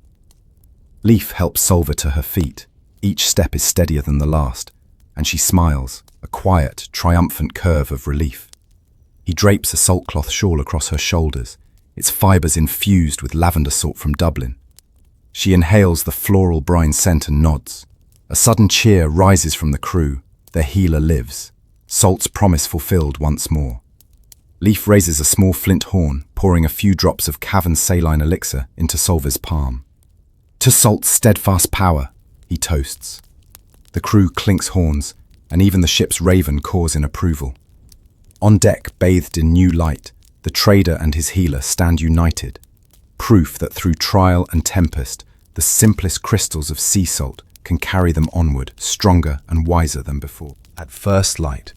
Leif helps Solva to her feet. Each step is steadier than the last, and she smiles, a quiet, triumphant curve of relief. He drapes a saltcloth shawl across her shoulders, its fibres infused with lavender salt from Dublin. She inhales the floral brine scent and nods. A sudden cheer rises from the crew. Their healer lives. Salt's promise fulfilled once more. Leif raises a small flint horn, pouring a few drops of cavern saline elixir into Solva's palm. To Salt's steadfast power, he toasts. The crew clinks horns, and even the ship's raven caws in approval. On deck, bathed in new light, the trader and his healer stand united. Proof that through trial and tempest, the simplest crystals of sea salt can carry them onward, stronger and wiser than before. At first light,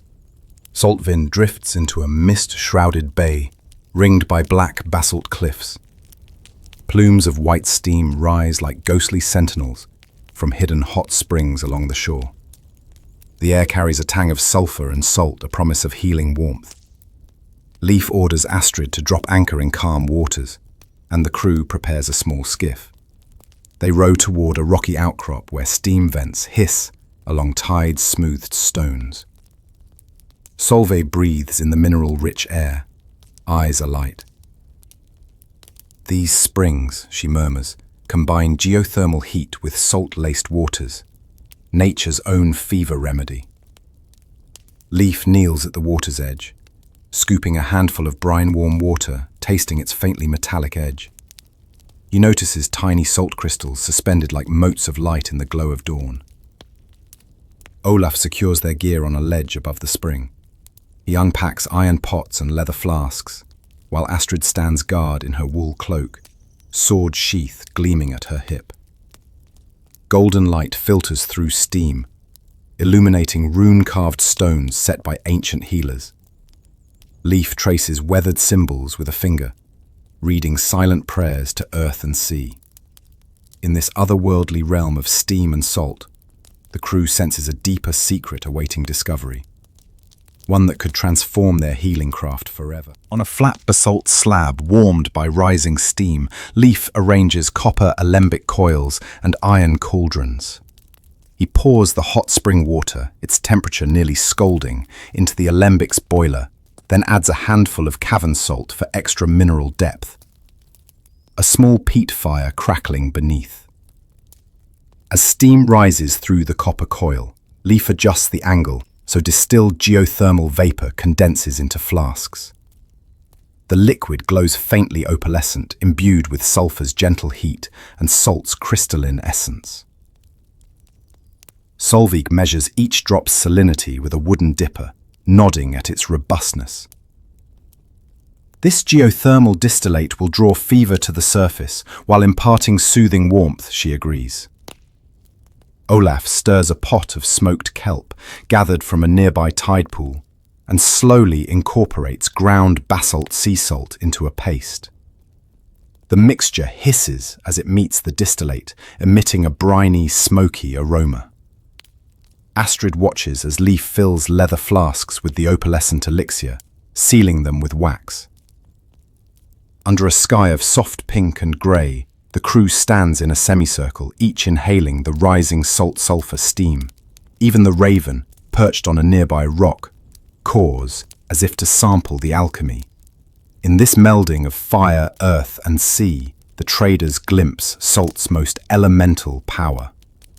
Saltvin drifts into a mist-shrouded bay, ringed by black basalt cliffs. Plumes of white steam rise like ghostly sentinels from hidden hot springs along the shore. The air carries a tang of sulphur and salt, a promise of healing warmth. Leif orders Astrid to drop anchor in calm waters, and the crew prepares a small skiff. They row toward a rocky outcrop where steam vents hiss along tide-smoothed stones. Solveig breathes in the mineral-rich air, eyes alight. These springs, she murmurs, combine geothermal heat with salt-laced waters, nature's own fever remedy. Leif kneels at the water's edge, scooping a handful of brine-warm water, tasting its faintly metallic edge. He notices tiny salt crystals suspended like motes of light in the glow of dawn. Olaf secures their gear on a ledge above the spring. He unpacks iron pots and leather flasks, while Astrid stands guard in her wool cloak, sword sheathed gleaming at her hip. Golden light filters through steam, illuminating rune-carved stones set by ancient healers. Leif traces weathered symbols with a finger, reading silent prayers to earth and sea. In this otherworldly realm of steam and salt, the crew senses a deeper secret awaiting discovery, one that could transform their healing craft forever. On a flat basalt slab warmed by rising steam, Leif arranges copper alembic coils and iron cauldrons. He pours the hot spring water, its temperature nearly scalding, into the alembic's boiler, then adds a handful of cavern salt for extra mineral depth. A small peat fire crackling beneath. As steam rises through the copper coil, Leif adjusts the angle so distilled geothermal vapor condenses into flasks. The liquid glows faintly opalescent, imbued with sulphur's gentle heat and salt's crystalline essence. Solveig measures each drop's salinity with a wooden dipper, nodding at its robustness. This geothermal distillate will draw fever to the surface while imparting soothing warmth, she agrees. Olaf stirs a pot of smoked kelp gathered from a nearby tide pool and slowly incorporates ground basalt sea salt into a paste. The mixture hisses as it meets the distillate, emitting a briny, smoky aroma. Astrid watches as Leif fills leather flasks with the opalescent elixir, sealing them with wax. Under a sky of soft pink and grey, the crew stands in a semicircle, each inhaling the rising salt-sulphur steam. Even the raven, perched on a nearby rock, caws as if to sample the alchemy. In this melding of fire, earth and sea, the traders glimpse salt's most elemental power,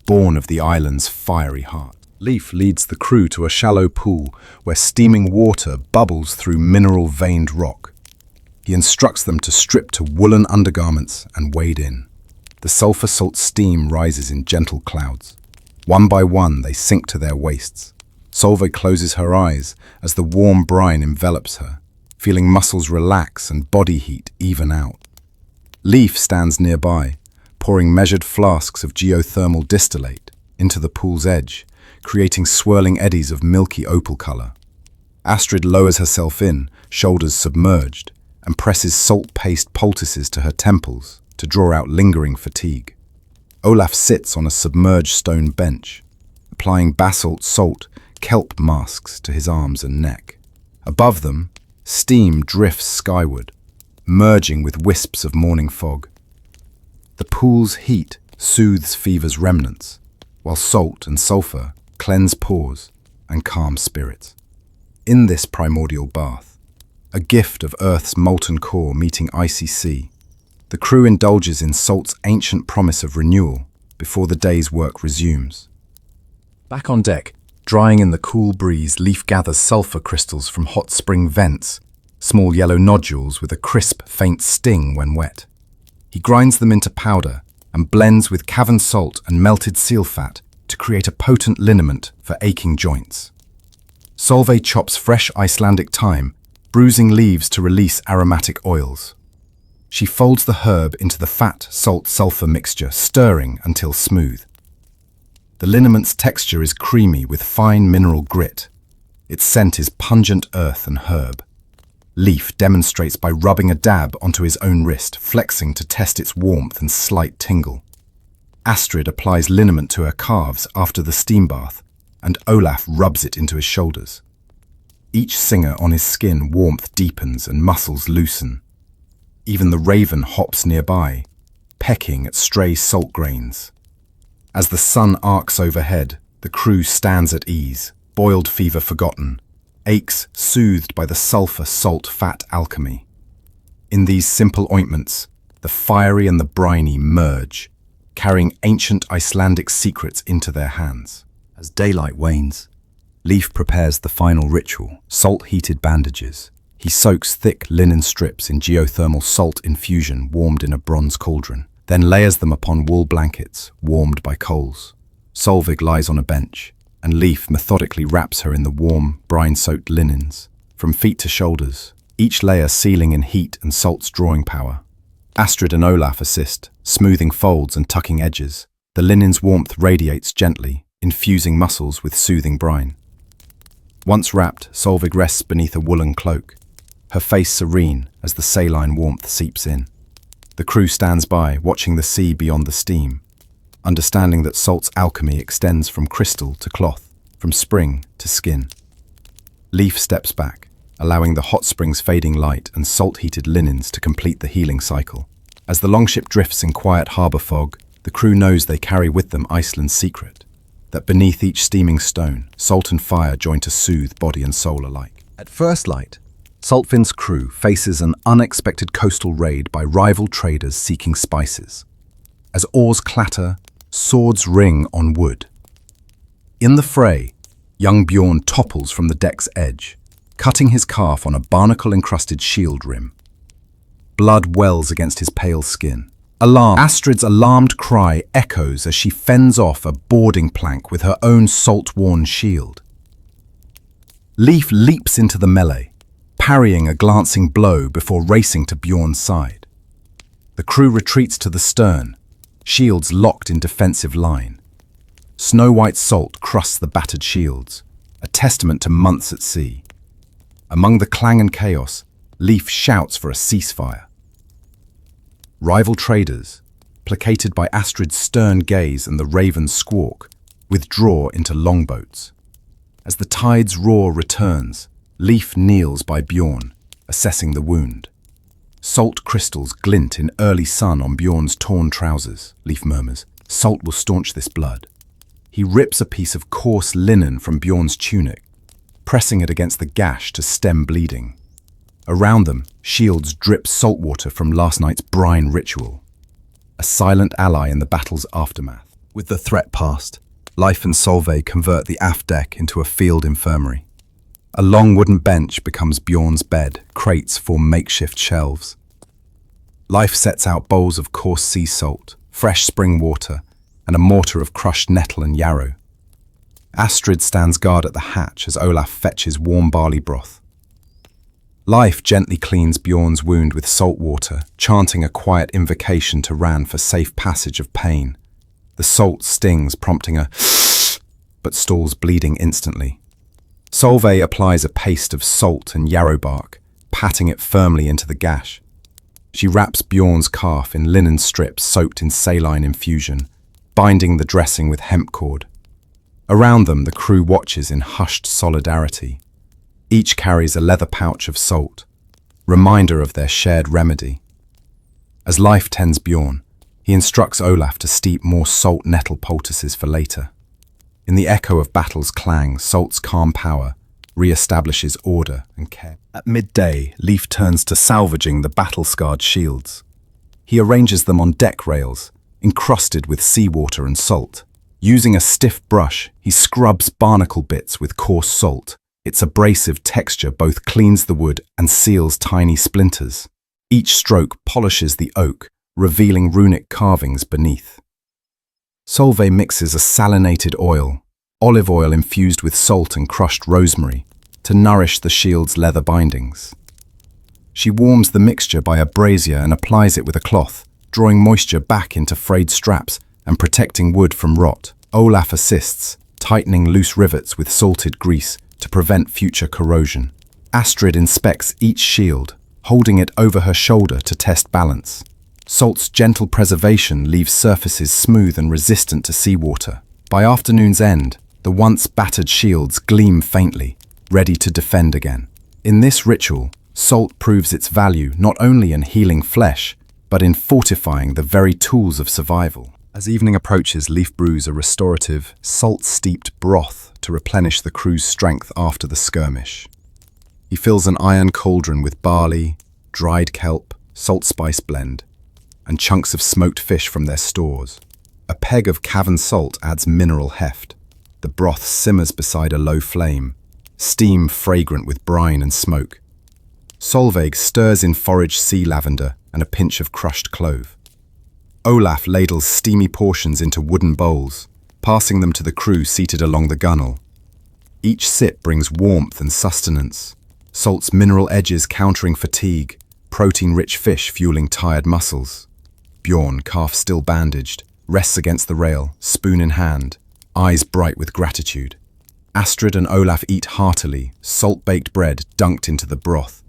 born of the island's fiery heart. Leif leads the crew to a shallow pool where steaming water bubbles through mineral-veined rock. He instructs them to strip to woolen undergarments and wade in. The sulphur salt steam rises in gentle clouds. One by one, they sink to their waists. Solveig closes her eyes as the warm brine envelops her, feeling muscles relax and body heat even out. Leif stands nearby, pouring measured flasks of geothermal distillate into the pool's edge, creating swirling eddies of milky opal color. Astrid lowers herself in, shoulders submerged, and presses salt paste poultices to her temples to draw out lingering fatigue. Olaf sits on a submerged stone bench, applying basalt salt kelp masks to his arms and neck. Above them, steam drifts skyward, merging with wisps of morning fog. The pool's heat soothes fever's remnants, while salt and sulphur cleanse pores and calm spirits. In this primordial bath, a gift of Earth's molten core meeting icy sea, the crew indulges in salt's ancient promise of renewal before the day's work resumes. Back on deck, drying in the cool breeze, Leif gathers sulphur crystals from hot spring vents, small yellow nodules with a crisp, faint sting when wet. He grinds them into powder and blends with cavern salt and melted seal fat to create a potent liniment for aching joints. Solveig chops fresh Icelandic thyme, bruising leaves to release aromatic oils. She folds the herb into the fat, salt, sulphur mixture, stirring until smooth. The liniment's texture is creamy with fine mineral grit. Its scent is pungent earth and herb. Leif demonstrates by rubbing a dab onto his own wrist, flexing to test its warmth and slight tingle. Astrid applies liniment to her calves after the steam bath, and Olaf rubs it into his shoulders. Each singer on his skin warmth deepens and muscles loosen. Even the raven hops nearby, pecking at stray salt grains. As the sun arcs overhead, the crew stands at ease, boiled fever forgotten, aches soothed by the sulphur salt fat alchemy. In these simple ointments, the fiery and the briny merge, carrying ancient Icelandic secrets into their hands. As daylight wanes, Leif prepares the final ritual, salt-heated bandages. He soaks thick linen strips in geothermal salt infusion warmed in a bronze cauldron, then layers them upon wool blankets warmed by coals. Solveig lies on a bench, and Leif methodically wraps her in the warm, brine-soaked linens, from feet to shoulders, each layer sealing in heat and salt's drawing power. Astrid and Olaf assist, smoothing folds and tucking edges. The linen's warmth radiates gently, infusing muscles with soothing brine. Once wrapped, Solveig rests beneath a woolen cloak, her face serene as the saline warmth seeps in. The crew stands by, watching the sea beyond the steam, understanding that salt's alchemy extends from crystal to cloth, from spring to skin. Leif steps back, allowing the hot spring's fading light and salt-heated linens to complete the healing cycle. As the longship drifts in quiet harbour fog, the crew knows they carry with them Iceland's secret, that beneath each steaming stone, salt and fire join to soothe body and soul alike. At first light, Saltfinn's crew faces an unexpected coastal raid by rival traders seeking spices. As oars clatter, swords ring on wood. In the fray, young Bjorn topples from the deck's edge, cutting his calf on a barnacle-encrusted shield rim. Blood wells against his pale skin. Astrid's alarmed cry echoes as she fends off a boarding plank with her own salt-worn shield. Leif leaps into the melee, parrying a glancing blow before racing to Bjorn's side. The crew retreats to the stern, shields locked in defensive line. snow-white salt crusts the battered shields, a testament to months at sea. Among the clang and chaos, Leif shouts for a ceasefire. Rival traders, placated by Astrid's stern gaze and the raven's squawk, withdraw into longboats. As the tide's roar returns, Leif kneels by Bjorn, assessing the wound. Salt crystals glint in early sun on Bjorn's torn trousers, Leif murmurs. Salt will staunch this blood. He rips a piece of coarse linen from Bjorn's tunic, pressing it against the gash to stem bleeding. Around them, shields drip salt water from last night's brine ritual, a silent ally in the battle's aftermath. With the threat past, Leif and Solveig convert the aft deck into a field infirmary. A long wooden bench becomes Bjorn's bed, crates form makeshift shelves. Leif sets out bowls of coarse sea salt, fresh spring water, and a mortar of crushed nettle and yarrow. Astrid stands guard at the hatch as Olaf fetches warm barley broth. Leif gently cleans Bjorn's wound with salt water, chanting a quiet invocation to Ran for safe passage of pain. The salt stings, prompting a but stalls bleeding instantly. Solveig applies a paste of salt and yarrow bark, patting it firmly into the gash. She wraps Bjorn's calf in linen strips soaked in saline infusion, binding the dressing with hemp cord. Around them, the crew watches in hushed solidarity. Each carries a leather pouch of salt, reminder of their shared remedy. As Leif tends Bjorn, he instructs Olaf to steep more salt nettle poultices for later. In the echo of battle's clang, salt's calm power re-establishes order and care. At midday, Leif turns to salvaging the battle-scarred shields. He arranges them on deck rails, encrusted with seawater and salt. Using a stiff brush, he scrubs barnacle bits with coarse salt. Its abrasive texture both cleans the wood and seals tiny splinters. Each stroke polishes the oak, revealing runic carvings beneath. Solveig mixes a salinated oil, olive oil infused with salt and crushed rosemary, to nourish the shield's leather bindings. She warms the mixture by a brazier and applies it with a cloth, drawing moisture back into frayed straps and protecting wood from rot. Olaf assists, tightening loose rivets with salted grease to prevent future corrosion. Astrid inspects each shield, holding it over her shoulder to test balance. Salt's gentle preservation leaves surfaces smooth and resistant to seawater. By afternoon's end, the once battered shields gleam faintly, ready to defend again. In this ritual, salt proves its value not only in healing flesh, but in fortifying the very tools of survival. As evening approaches, Leif brews a restorative, salt-steeped broth to replenish the crew's strength after the skirmish. He fills an iron cauldron with barley, dried kelp, salt-spice blend, and chunks of smoked fish from their stores. A peg of cavern salt adds mineral heft. The broth simmers beside a low flame, steam fragrant with brine and smoke. Solveig stirs in foraged sea lavender and a pinch of crushed clove. Olaf ladles steamy portions into wooden bowls, passing them to the crew seated along the gunwale. Each sip brings warmth and sustenance, salt's mineral edges countering fatigue, protein-rich fish fueling tired muscles. Bjorn, calf still bandaged, rests against the rail, spoon in hand, eyes bright with gratitude. Astrid and Olaf eat heartily, salt-baked bread dunked into the broth.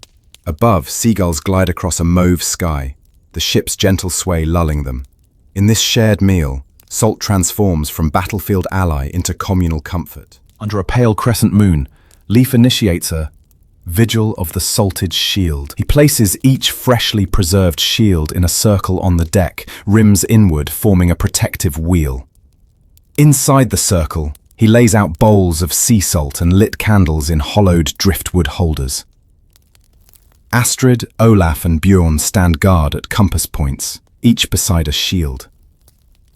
Above, seagulls glide across a mauve sky, the ship's gentle sway lulling them. In this shared meal, salt transforms from battlefield ally into communal comfort. Under a pale crescent moon, Leif initiates a Vigil of the Salted Shield. He places each freshly preserved shield in a circle on the deck, rims inward, forming a protective wheel. Inside the circle, he lays out bowls of sea salt and lit candles in hollowed driftwood holders. Astrid, Olaf and Bjorn stand guard at compass points, each beside a shield.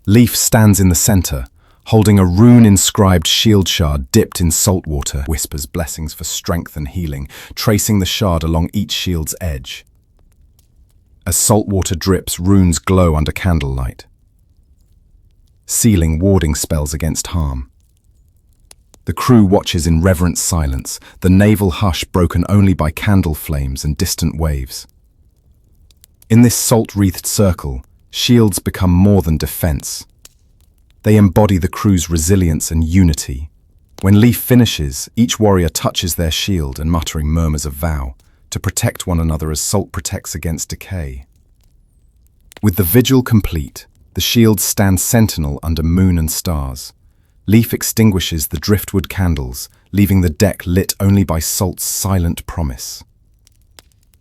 Leif stands in the center, holding a rune-inscribed shield shard dipped in salt water, whispers blessings for strength and healing, tracing the shard along each shield's edge. As salt water drips, runes glow under candlelight, sealing warding spells against harm. The crew watches in reverent silence, the naval hush broken only by candle flames and distant waves. In this salt-wreathed circle, shields become more than defense. They embody the crew's resilience and unity. When Leif finishes, each warrior touches their shield and muttering murmurs of vow to protect one another as salt protects against decay. With the vigil complete, the shields stand sentinel under moon and stars. Leif extinguishes the driftwood candles, leaving the deck lit only by salt's silent promise.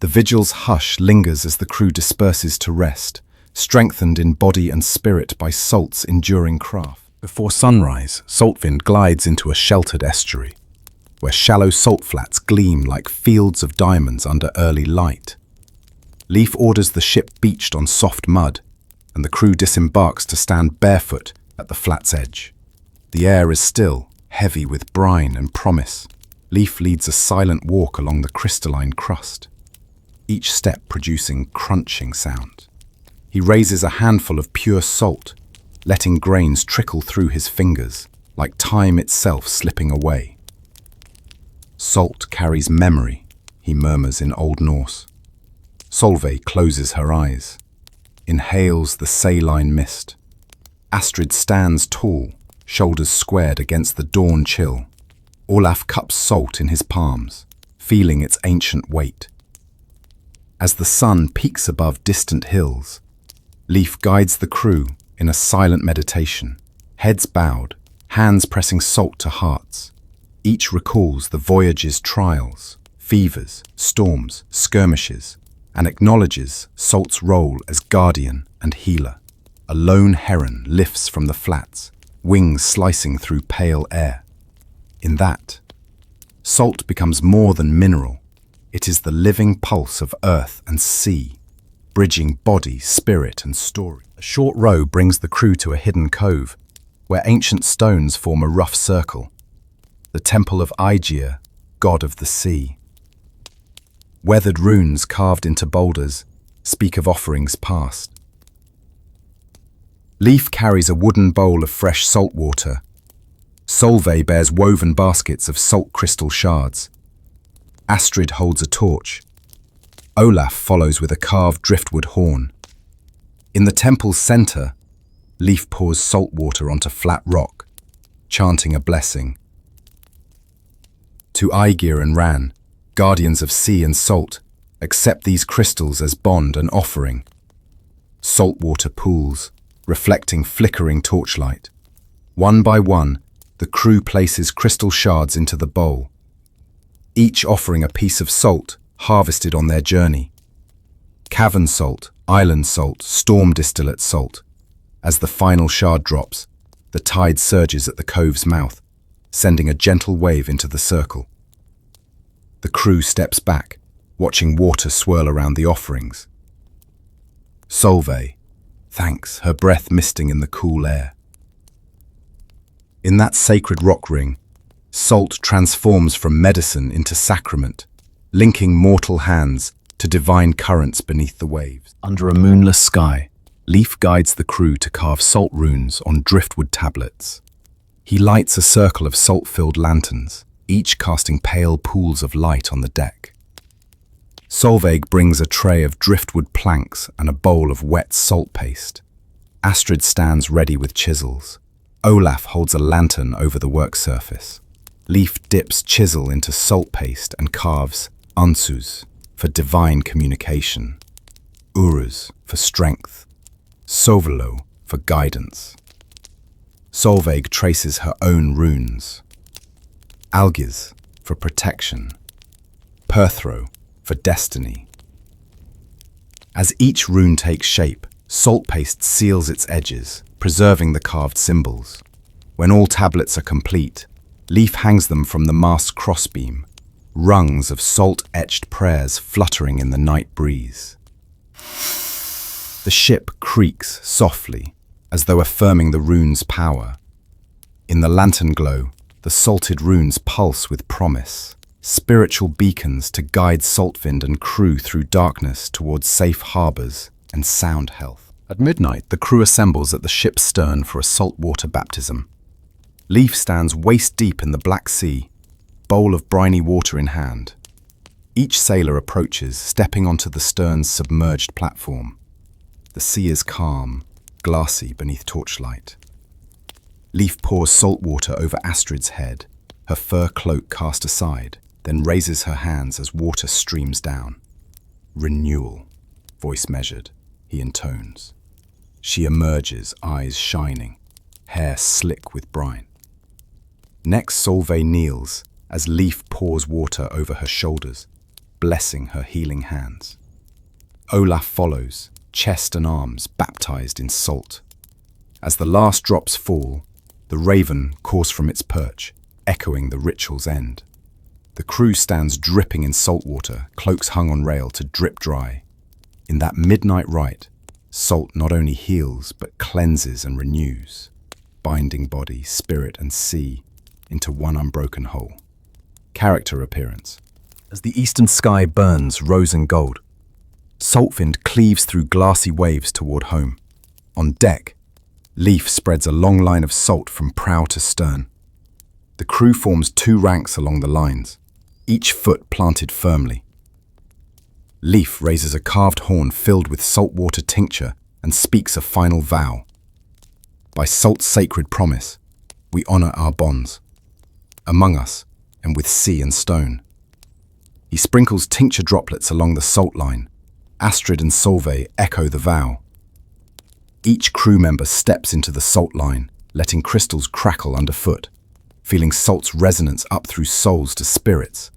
The vigil's hush lingers as the crew disperses to rest, strengthened in body and spirit by salt's enduring craft. Before sunrise, Saltwind glides into a sheltered estuary, where shallow salt flats gleam like fields of diamonds under early light. Leif orders the ship beached on soft mud, and the crew disembarks to stand barefoot at the flat's edge. The air is still, heavy with brine and promise. Leif leads a silent walk along the crystalline crust, each step producing crunching sound. He raises a handful of pure salt, letting grains trickle through his fingers, like time itself slipping away. Salt carries memory, he murmurs in Old Norse. Solveig closes her eyes, inhales the saline mist. Astrid stands tall, shoulders squared against the dawn chill. Olaf cups salt in his palms, feeling its ancient weight. As the sun peaks above distant hills, Leif guides the crew in a silent meditation, heads bowed, hands pressing salt to hearts. Each recalls the voyage's trials, fevers, storms, skirmishes, and acknowledges salt's role as guardian and healer. A lone heron lifts from the flats, wings slicing through pale air. In that, salt becomes more than mineral. It is the living pulse of earth and sea, bridging body, spirit, and story. A short row brings the crew to a hidden cove, where ancient stones form a rough circle. The temple of Aegir, god of the sea. Weathered runes carved into boulders speak of offerings past. Leif carries a wooden bowl of fresh salt water. Solveig bears woven baskets of salt crystal shards. Astrid holds a torch. Olaf follows with a carved driftwood horn. In the temple's center, Leif pours salt water onto flat rock, chanting a blessing. To Aegir and Ran, guardians of sea and salt, accept these crystals as bond and offering. Saltwater pools, reflecting flickering torchlight. One by one, the crew places crystal shards into the bowl, each offering a piece of salt harvested on their journey. Cavern salt, island salt, storm distillate salt. As the final shard drops, the tide surges at the cove's mouth, sending a gentle wave into the circle. The crew steps back, watching water swirl around the offerings. Solveig thanks, her breath misting in the cool air. In that sacred rock ring, salt transforms from medicine into sacrament, linking mortal hands to divine currents beneath the waves. Under a moonless sky, Leif guides the crew to carve salt runes on driftwood tablets. He lights a circle of salt-filled lanterns, each casting pale pools of light on the deck. Solveig brings a tray of driftwood planks and a bowl of wet salt paste. Astrid stands ready with chisels. Olaf holds a lantern over the work surface. Leif dips chisel into salt paste and carves ansus for divine communication, urus for strength, sovelo for guidance. Solveig traces her own runes. Algis for protection, Perthro for destiny. As each rune takes shape, salt paste seals its edges, preserving the carved symbols. When all tablets are complete, Leif hangs them from the mast's crossbeam, rungs of salt-etched prayers fluttering in the night breeze. The ship creaks softly, as though affirming the rune's power. In the lantern glow, the salted runes pulse with promise, spiritual beacons to guide Saltwind and crew through darkness towards safe harbours and sound health. At midnight, the crew assembles at the ship's stern for a saltwater baptism. Leif stands waist-deep in the Black Sea, bowl of briny water in hand. Each sailor approaches, stepping onto the stern's submerged platform. The sea is calm, glassy beneath torchlight. Leif pours salt water over Astrid's head, her fur cloak cast aside, then raises her hands as water streams down. Renewal, voice measured, he intones. She emerges, eyes shining, hair slick with brine. Next, Solveig kneels as Leif pours water over her shoulders, blessing her healing hands. Olaf follows, chest and arms baptized in salt. As the last drops fall, the raven caws from its perch, echoing the ritual's end. The crew stands dripping in salt water, cloaks hung on rail to drip dry. In that midnight rite, salt not only heals but cleanses and renews, binding body, spirit and sea into one unbroken whole. Character appearance. As the eastern sky burns rose and gold, Saltwind cleaves through glassy waves toward home. On deck, Leif spreads a long line of salt from prow to stern. The crew forms two ranks along the lines, each foot planted firmly. Leif raises a carved horn filled with saltwater tincture and speaks a final vow. By salt's sacred promise, we honor our bonds, among us and with sea and stone. He sprinkles tincture droplets along the salt line. Astrid and Solveig echo the vow. Each crew member steps into the salt line, letting crystals crackle underfoot, feeling salt's resonance up through souls to spirits.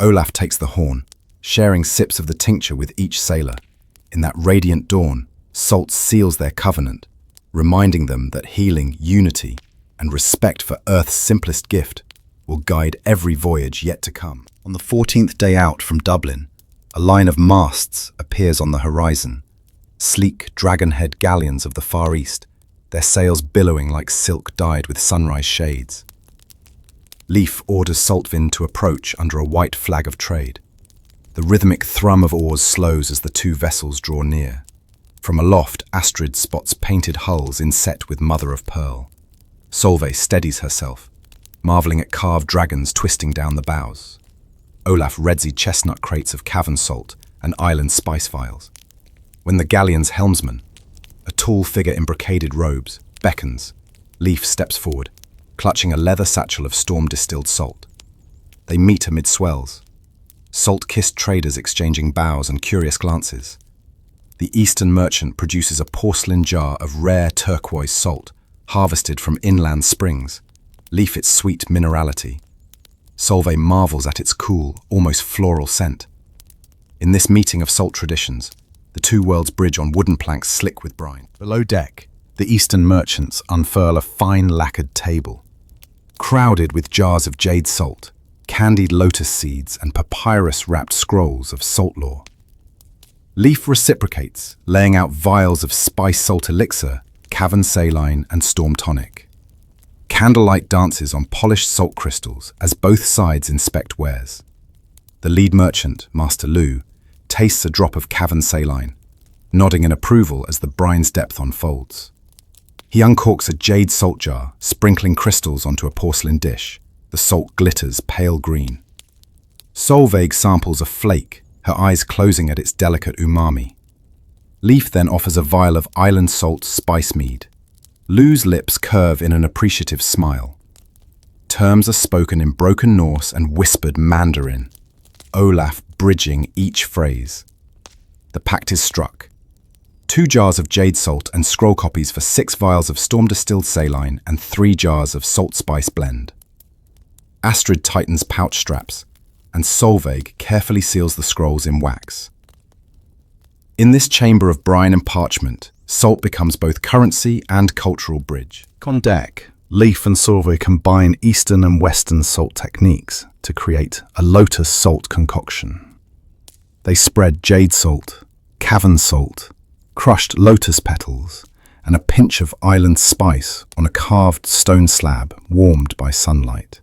Olaf takes the horn, sharing sips of the tincture with each sailor. In that radiant dawn, salt seals their covenant, reminding them that healing, unity, and respect for Earth's simplest gift will guide every voyage yet to come. On the 14th day out from Dublin, a line of masts appears on the horizon, sleek dragon-head galleons of the Far East, their sails billowing like silk dyed with sunrise shades. Leif orders Saltwind to approach under a white flag of trade. The rhythmic thrum of oars slows as the two vessels draw near. From aloft, Astrid spots painted hulls inset with mother of pearl. Solveig steadies herself, marveling at carved dragons twisting down the bows. Olaf redsied chestnut crates of cavern salt and island spice vials. When the galleon's helmsman, a tall figure in brocaded robes, beckons, Leif steps forward, clutching a leather satchel of storm-distilled salt. They meet amid swells, salt-kissed traders exchanging bows and curious glances. The Eastern merchant produces a porcelain jar of rare turquoise salt, harvested from inland springs, Leif its sweet minerality. Solveig marvels at its cool, almost floral scent. In this meeting of salt traditions, the two worlds bridge on wooden planks slick with brine. Below deck, the Eastern merchants unfurl a fine lacquered table, crowded with jars of jade salt, candied lotus seeds and papyrus-wrapped scrolls of salt lore. Leif reciprocates, laying out vials of spice salt elixir, cavern saline and storm tonic. Candlelight dances on polished salt crystals as both sides inspect wares. The lead merchant, Master Lou, tastes a drop of cavern saline, nodding in approval as the brine's depth unfolds. He uncorks a jade salt jar, sprinkling crystals onto a porcelain dish. The salt glitters pale green. Solveig samples a flake, her eyes closing at its delicate umami. Leif then offers a vial of island salt spice mead. Lou's lips curve in an appreciative smile. Terms are spoken in broken Norse and whispered Mandarin, Olaf bridging each phrase. The pact is struck. 2 jars of jade salt and scroll copies for 6 vials of storm-distilled saline and 3 jars of salt-spice blend. Astrid tightens pouch straps, and Solveig carefully seals the scrolls in wax. In this chamber of brine and parchment, salt becomes both currency and cultural bridge. On deck, Leif and Solveig combine Eastern and Western salt techniques to create a lotus salt concoction. They spread jade salt, cavern salt, crushed lotus petals, and a pinch of island spice on a carved stone slab warmed by sunlight.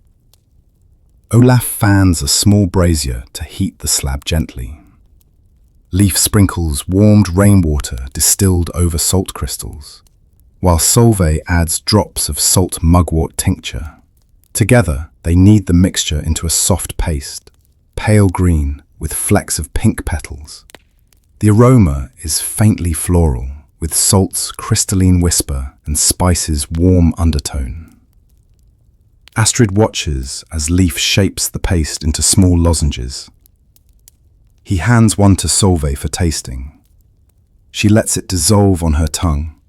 Olaf fans a small brazier to heat the slab gently. Leif sprinkles warmed rainwater distilled over salt crystals, while Solveig adds drops of salt mugwort tincture. Together, they knead the mixture into a soft paste, pale green with flecks of pink petals. The aroma is faintly floral, with salt's crystalline whisper and spice's warm undertone. Astrid watches as Leif shapes the paste into small lozenges. He hands one to Solveig for tasting. She lets it dissolve on her tongue,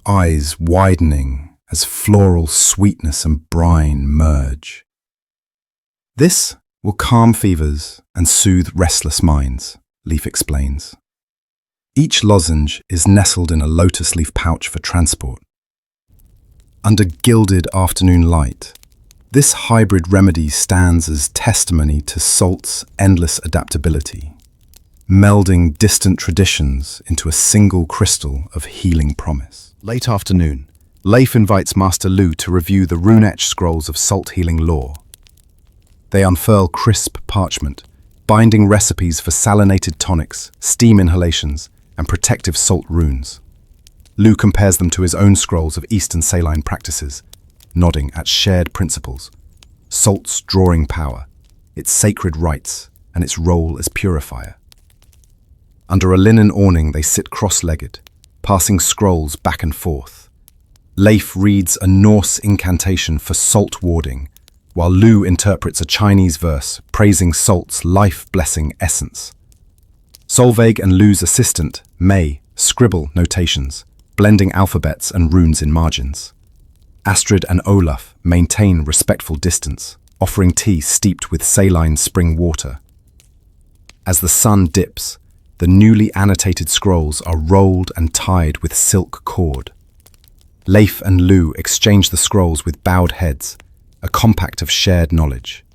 eyes widening as floral sweetness and brine merge. This will calm fevers and soothe restless minds, Leif explains. Each lozenge is nestled in a lotus leaf pouch for transport. Under gilded afternoon light, this hybrid remedy stands as testimony to salt's endless adaptability, melding distant traditions into a single crystal of healing promise. Late afternoon, Leif invites Master Lu to review the rune-etched scrolls of salt healing lore. They unfurl crisp parchment, binding recipes for salinated tonics, steam inhalations, and protective salt runes. Lu compares them to his own scrolls of Eastern saline practices, nodding at shared principles: salt's drawing power, its sacred rites, and its role as purifier. Under a linen awning they sit cross-legged, passing scrolls back and forth. Leif reads a Norse incantation for salt warding, while Lu interprets a Chinese verse praising salt's life-blessing essence. Solveig and Lu's assistant, May, scribble notations, blending alphabets and runes in margins. Astrid and Olaf maintain respectful distance, offering tea steeped with saline spring water. As the sun dips, the newly annotated scrolls are rolled and tied with silk cord. Leif and Lu exchange the scrolls with bowed heads, a compact of shared knowledge.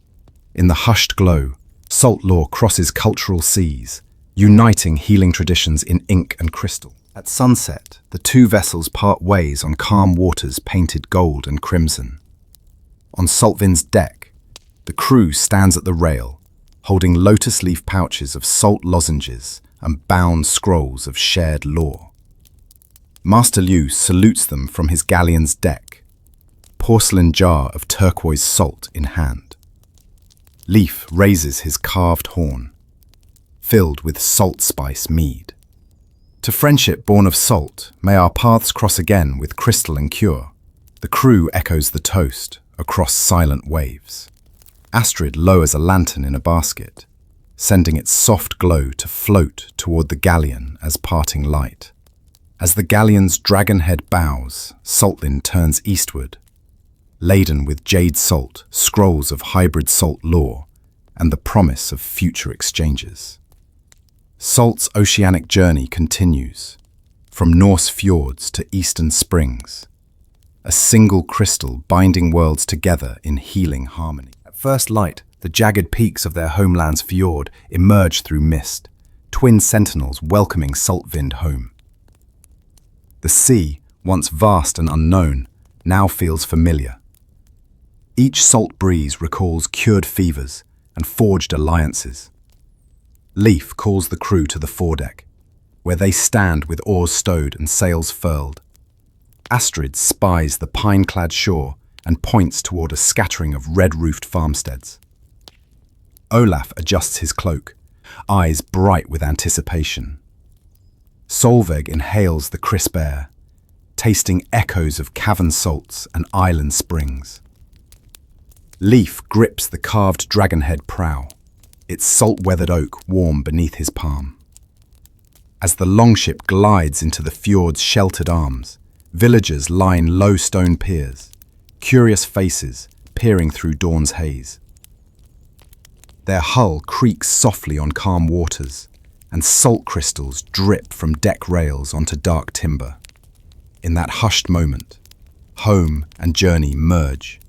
In the hushed glow, salt lore crosses cultural seas, uniting healing traditions in ink and crystal. At sunset, the two vessels part ways on calm waters painted gold and crimson. On Saltvin's deck, the crew stands at the rail, holding lotus leaf pouches of salt lozenges and bound scrolls of shared lore. Master Liu salutes them from his galleon's deck, porcelain jar of turquoise salt in hand. Leif raises his carved horn, filled with salt spice mead. To friendship born of salt, may our paths cross again with crystal and cure. The crew echoes the toast across silent waves. Astrid lowers a lantern in a basket, sending its soft glow to float toward the galleon as parting light. As the galleon's dragonhead bows, Saltlin turns eastward, laden with jade salt, scrolls of hybrid salt lore, and the promise of future exchanges. Salt's oceanic journey continues, from Norse fjords to eastern springs, a single crystal binding worlds together in healing harmony. At first light, the jagged peaks of their homeland's fjord emerge through mist, twin sentinels welcoming Saltvind home. The sea, once vast and unknown, now feels familiar. Each salt breeze recalls cured fevers and forged alliances. Leif calls the crew to the foredeck, where they stand with oars stowed and sails furled. Astrid spies the pine-clad shore and points toward a scattering of red-roofed farmsteads. Olaf adjusts his cloak, eyes bright with anticipation. Solveig inhales the crisp air, tasting echoes of cavern salts and island springs. Leif grips the carved dragonhead prow, its salt-weathered oak warm beneath his palm. As the longship glides into the fjord's sheltered arms, villagers line low stone piers, curious faces peering through dawn's haze. Their hull creaks softly on calm waters, and salt crystals drip from deck rails onto dark timber. In that hushed moment, home and journey merge.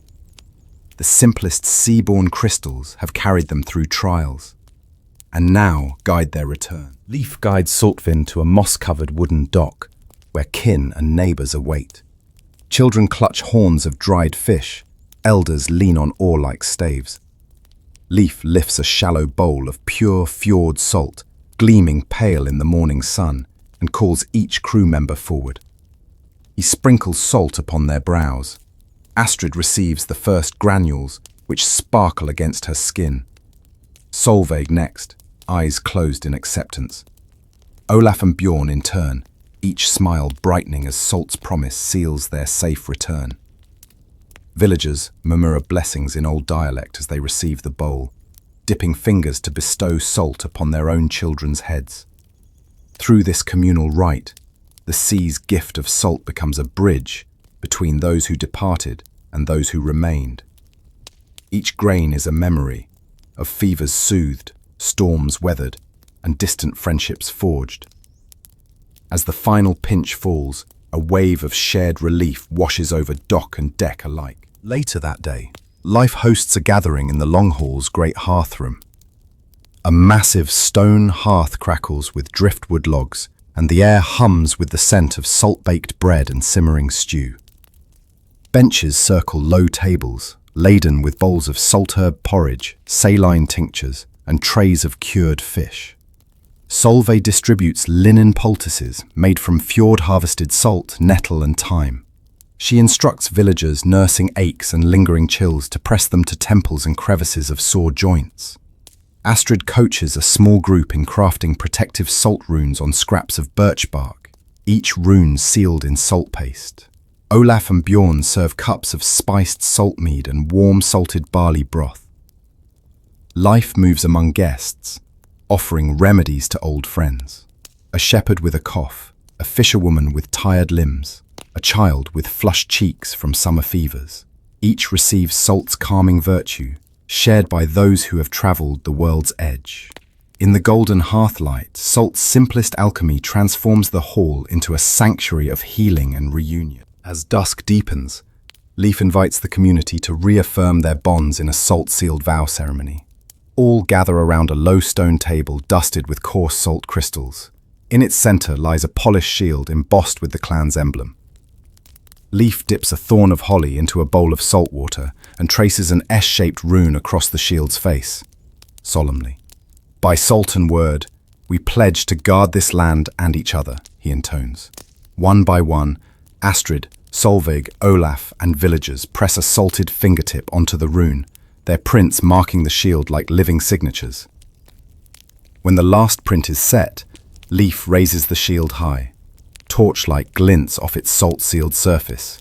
The simplest sea-born crystals have carried them through trials, and now guide their return. Leif guides Saltvin to a moss-covered wooden dock, where kin and neighbours await. Children clutch horns of dried fish, elders lean on oar-like staves. Leif lifts a shallow bowl of pure fjord salt, gleaming pale in the morning sun, and calls each crew member forward. He sprinkles salt upon their brows. Astrid receives the first granules, which sparkle against her skin. Solveig next, eyes closed in acceptance. Olaf and Bjorn, in turn, each smile brightening as Salt's promise seals their safe return. Villagers murmur blessings in old dialect as they receive the bowl, dipping fingers to bestow salt upon their own children's heads. Through this communal rite, the sea's gift of salt becomes a bridge between those who departed and those who remained. Each grain is a memory of fevers soothed, storms weathered, and distant friendships forged. As the final pinch falls, a wave of shared relief washes over dock and deck alike. Later that day, life hosts a gathering in the Long Hall's great hearth room. A massive stone hearth crackles with driftwood logs, and the air hums with the scent of salt-baked bread and simmering stew. Benches circle low tables, laden with bowls of salt herb porridge, saline tinctures, and trays of cured fish. Solveig distributes linen poultices made from fjord-harvested salt, nettle, and thyme. She instructs villagers nursing aches and lingering chills to press them to temples and crevices of sore joints. Astrid coaches a small group in crafting protective salt runes on scraps of birch bark, each rune sealed in salt paste. Olaf and Bjorn serve cups of spiced salt mead and warm salted barley broth. Life moves among guests, offering remedies to old friends. A shepherd with a cough, a fisherwoman with tired limbs, a child with flushed cheeks from summer fevers. Each receives salt's calming virtue, shared by those who have travelled the world's edge. In the golden hearthlight, salt's simplest alchemy transforms the hall into a sanctuary of healing and reunion. As dusk deepens, Leaf invites the community to reaffirm their bonds in a salt-sealed vow ceremony. All gather around a low stone table dusted with coarse salt crystals. In its centre lies a polished shield embossed with the clan's emblem. Leaf dips a thorn of holly into a bowl of salt water and traces an S-shaped rune across the shield's face. Solemnly, "By salt and word, we pledge to guard this land and each other," he intones. One by one, Astrid, Solveig, Olaf, and villagers press a salted fingertip onto the rune, their prints marking the shield like living signatures. When the last print is set, Leaf raises the shield high. Torchlight glints off its salt-sealed surface.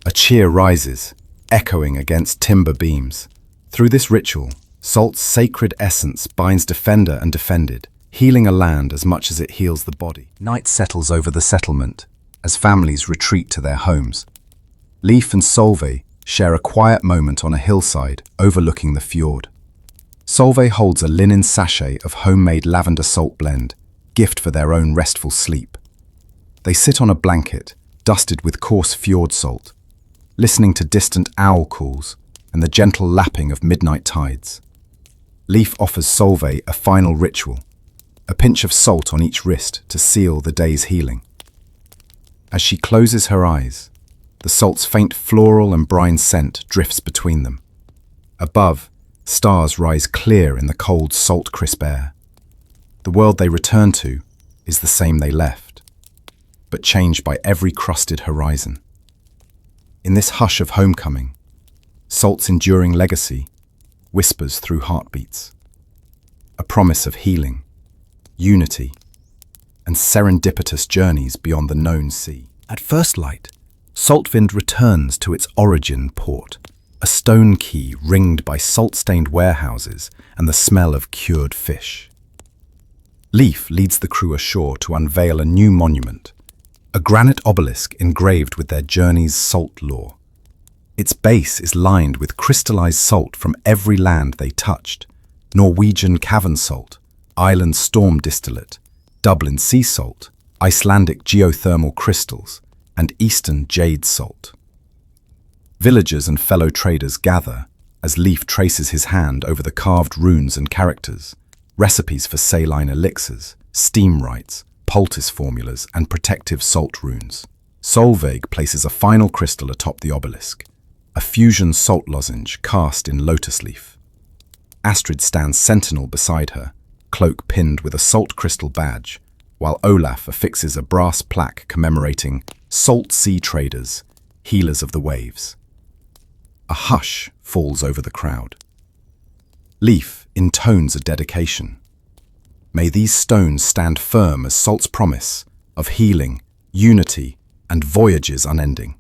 A cheer rises, echoing against timber beams. Through this ritual, salt's sacred essence binds defender and defended, healing a land as much as it heals the body. Night settles over the settlement, as families retreat to their homes. Leaf and Solveig share a quiet moment on a hillside overlooking the fjord. Solveig holds a linen sachet of homemade lavender salt blend, gift for their own restful sleep. They sit on a blanket, dusted with coarse fjord salt, listening to distant owl calls and the gentle lapping of midnight tides. Leaf offers Solveig a final ritual, a pinch of salt on each wrist to seal the day's healing. As she closes her eyes, the salt's faint floral and brine scent drifts between them. Above, stars rise clear in the cold, salt-crisp air. The world they return to is the same they left, but changed by every crusted horizon. In this hush of homecoming, salt's enduring legacy whispers through heartbeats, a promise of healing, unity, and serendipitous journeys beyond the known sea. At first light, Saltwind returns to its origin port, a stone quay ringed by salt-stained warehouses and the smell of cured fish. Leaf leads the crew ashore to unveil a new monument, a granite obelisk engraved with their journey's salt lore. Its base is lined with crystallized salt from every land they touched: Norwegian cavern salt, Ireland storm distillate, Dublin sea salt, Icelandic geothermal crystals, and Eastern jade salt. Villagers and fellow traders gather as Leaf traces his hand over the carved runes and characters, recipes for saline elixirs, steam rites, poultice formulas, and protective salt runes. Solveig places a final crystal atop the obelisk, a fusion salt lozenge cast in lotus leaf. Astrid stands sentinel beside her, cloak pinned with a salt crystal badge, while Olaf affixes a brass plaque commemorating Salt Sea Traders, Healers of the Waves. A hush falls over the crowd. Leaf intones a dedication. May these stones stand firm as salt's promise of healing, unity, and voyages unending.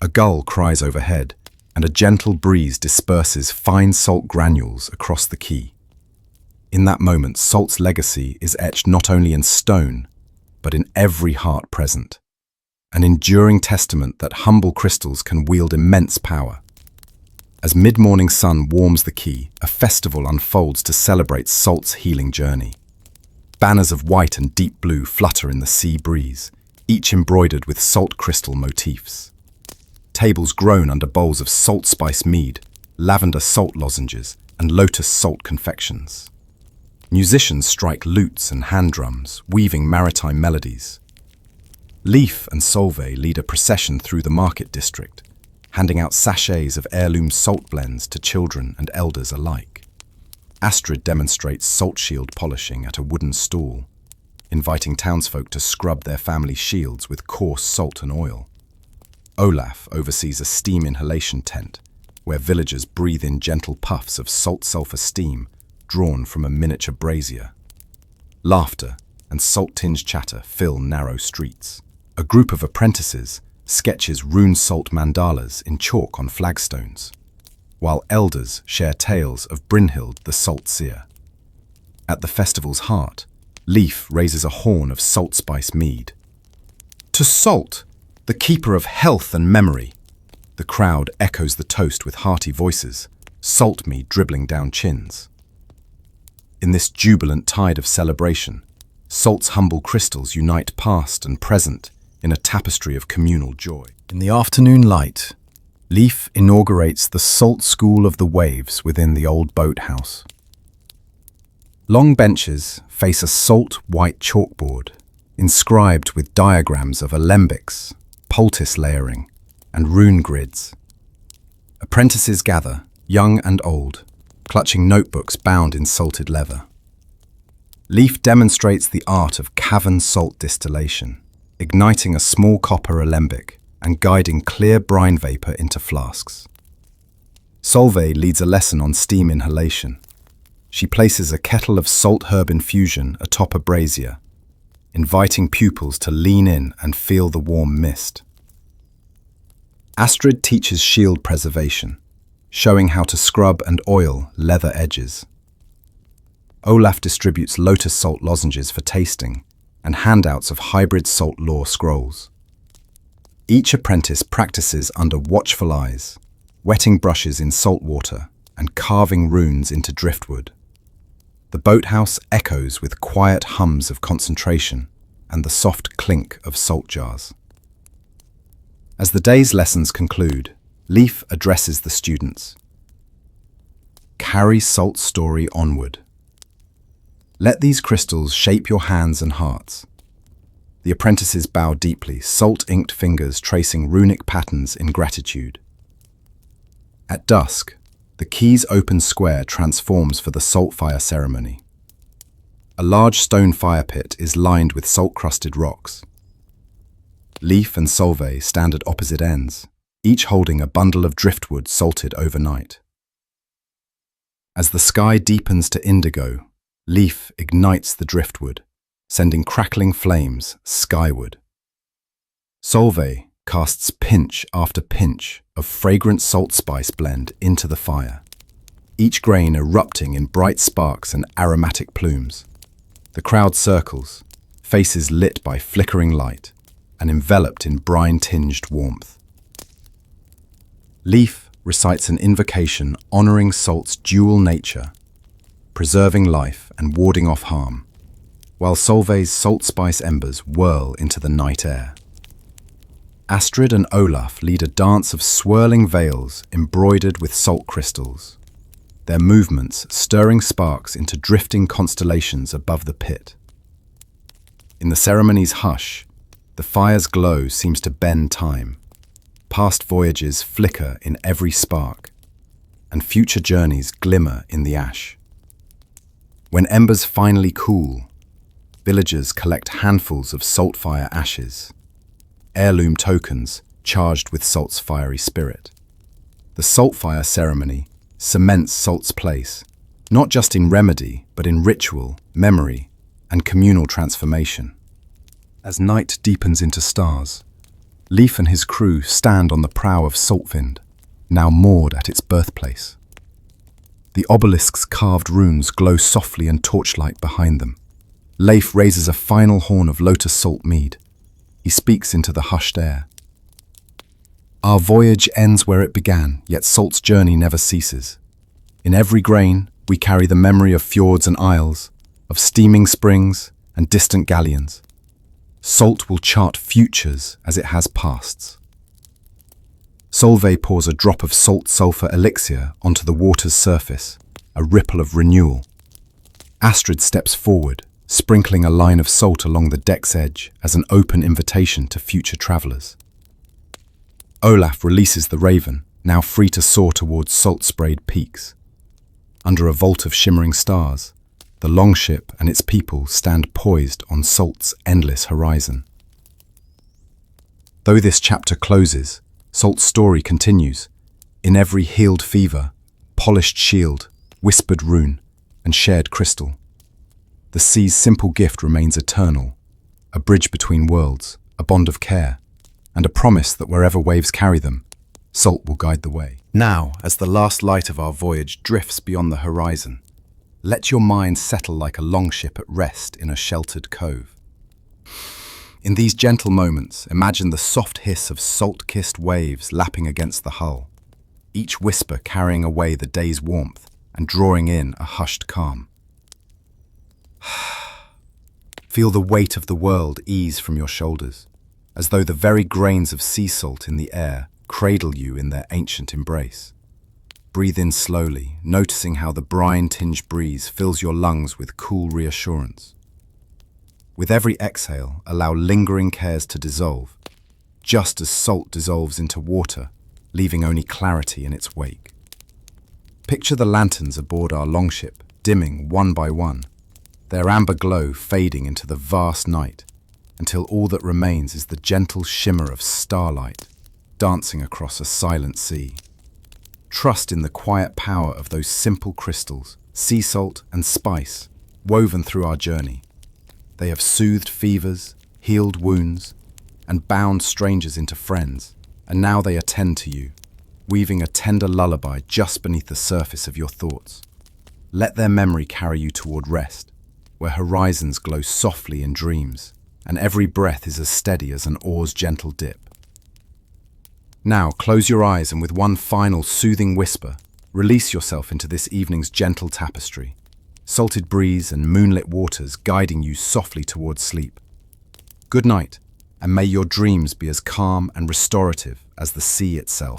A gull cries overhead, and a gentle breeze disperses fine salt granules across the quay. In that moment, salt's legacy is etched not only in stone, but in every heart present. An enduring testament that humble crystals can wield immense power. As mid-morning sun warms the quay, a festival unfolds to celebrate salt's healing journey. Banners of white and deep blue flutter in the sea breeze, each embroidered with salt crystal motifs. Tables groan under bowls of salt spice mead, lavender salt lozenges, and lotus salt confections. Musicians strike lutes and hand drums, weaving maritime melodies. Leaf and Solveig lead a procession through the market district, handing out sachets of heirloom salt blends to children and elders alike. Astrid demonstrates salt shield polishing at a wooden stall, inviting townsfolk to scrub their family shields with coarse salt and oil. Olaf oversees a steam inhalation tent, where villagers breathe in gentle puffs of salt-sulfur steam drawn from a miniature brazier. Laughter and salt-tinged chatter fill narrow streets. A group of apprentices sketches rune salt mandalas in chalk on flagstones, while elders share tales of Brynhild the salt seer. At the festival's heart, Leif raises a horn of salt spice mead. To Salt, the keeper of health and memory. The crowd echoes the toast with hearty voices, salt mead dribbling down chins. In this jubilant tide of celebration, salt's humble crystals unite past and present in a tapestry of communal joy. In the afternoon light, Leif inaugurates the Salt School of the Waves within the old boathouse. Long benches face a salt white chalkboard, inscribed with diagrams of alembics, poultice layering, and rune grids. Apprentices gather, young and old, clutching notebooks bound in salted leather. Leif demonstrates the art of cavern salt distillation, igniting a small copper alembic and guiding clear brine vapor into flasks. Solveig leads a lesson on steam inhalation. She places a kettle of salt herb infusion atop a brazier, inviting pupils to lean in and feel the warm mist. Astrid teaches shield preservation, showing how to scrub and oil leather edges. Olaf distributes lotus salt lozenges for tasting and handouts of hybrid salt lore scrolls. Each apprentice practices under watchful eyes, wetting brushes in salt water and carving runes into driftwood. The boathouse echoes with quiet hums of concentration and the soft clink of salt jars. As the day's lessons conclude, Leif addresses the students. Carry salt's story onward. Let these crystals shape your hands and hearts. The apprentices bow deeply, salt-inked fingers tracing runic patterns in gratitude. At dusk, the quay's open square transforms for the salt fire ceremony. A large stone fire pit is lined with salt-crusted rocks. Leif and Solveig stand at opposite ends, each holding a bundle of driftwood salted overnight. As the sky deepens to indigo, Leif ignites the driftwood, sending crackling flames skyward. Solveig casts pinch after pinch of fragrant salt spice blend into the fire, each grain erupting in bright sparks and aromatic plumes. The crowd circles, faces lit by flickering light and enveloped in brine-tinged warmth. Leif recites an invocation honoring salt's dual nature, preserving life and warding off harm, while Solveig's salt spice embers whirl into the night air. Astrid and Olaf lead a dance of swirling veils embroidered with salt crystals, their movements stirring sparks into drifting constellations above the pit. In the ceremony's hush, the fire's glow seems to bend time. Past voyages flicker in every spark, and future journeys glimmer in the ash. When embers finally cool, villagers collect handfuls of saltfire ashes, heirloom tokens charged with salt's fiery spirit. The saltfire ceremony cements salt's place, not just in remedy, but in ritual, memory, and communal transformation. As night deepens into stars, Leif and his crew stand on the prow of Saltwind, now moored at its birthplace. The obelisk's carved runes glow softly and torchlight behind them. Leif raises a final horn of lotus salt mead. He speaks into the hushed air. Our voyage ends where it began, yet Salt's journey never ceases. In every grain, we carry the memory of fjords and isles, of steaming springs and distant galleons. Salt will chart futures as it has pasts. Solveig pours a drop of salt-sulfur elixir onto the water's surface, a ripple of renewal. Astrid steps forward, sprinkling a line of salt along the deck's edge as an open invitation to future travellers. Olaf releases the raven, now free to soar towards salt-sprayed peaks. Under a vault of shimmering stars, the longship and its people stand poised on Salt's endless horizon. Though this chapter closes, Salt's story continues. In every healed fever, polished shield, whispered rune, and shared crystal. The sea's simple gift remains eternal, a bridge between worlds, a bond of care, and a promise that wherever waves carry them, Salt will guide the way. Now, as the last light of our voyage drifts beyond the horizon, let your mind settle like a longship at rest in a sheltered cove. In these gentle moments, imagine the soft hiss of salt-kissed waves lapping against the hull, each whisper carrying away the day's warmth and drawing in a hushed calm. Feel the weight of the world ease from your shoulders, as though the very grains of sea salt in the air cradle you in their ancient embrace. Breathe in slowly, noticing how the brine-tinged breeze fills your lungs with cool reassurance. With every exhale, allow lingering cares to dissolve, just as salt dissolves into water, leaving only clarity in its wake. Picture the lanterns aboard our longship, dimming one by one, their amber glow fading into the vast night, until all that remains is the gentle shimmer of starlight, dancing across a silent sea. Trust in the quiet power of those simple crystals, sea salt and spice, woven through our journey. They have soothed fevers, healed wounds, and bound strangers into friends, and now they attend to you, weaving a tender lullaby just beneath the surface of your thoughts. Let their memory carry you toward rest, where horizons glow softly in dreams, and every breath is as steady as an oar's gentle dip. Now, close your eyes and with one final soothing whisper, release yourself into this evening's gentle tapestry, salted breeze and moonlit waters guiding you softly towards sleep. Good night, and may your dreams be as calm and restorative as the sea itself.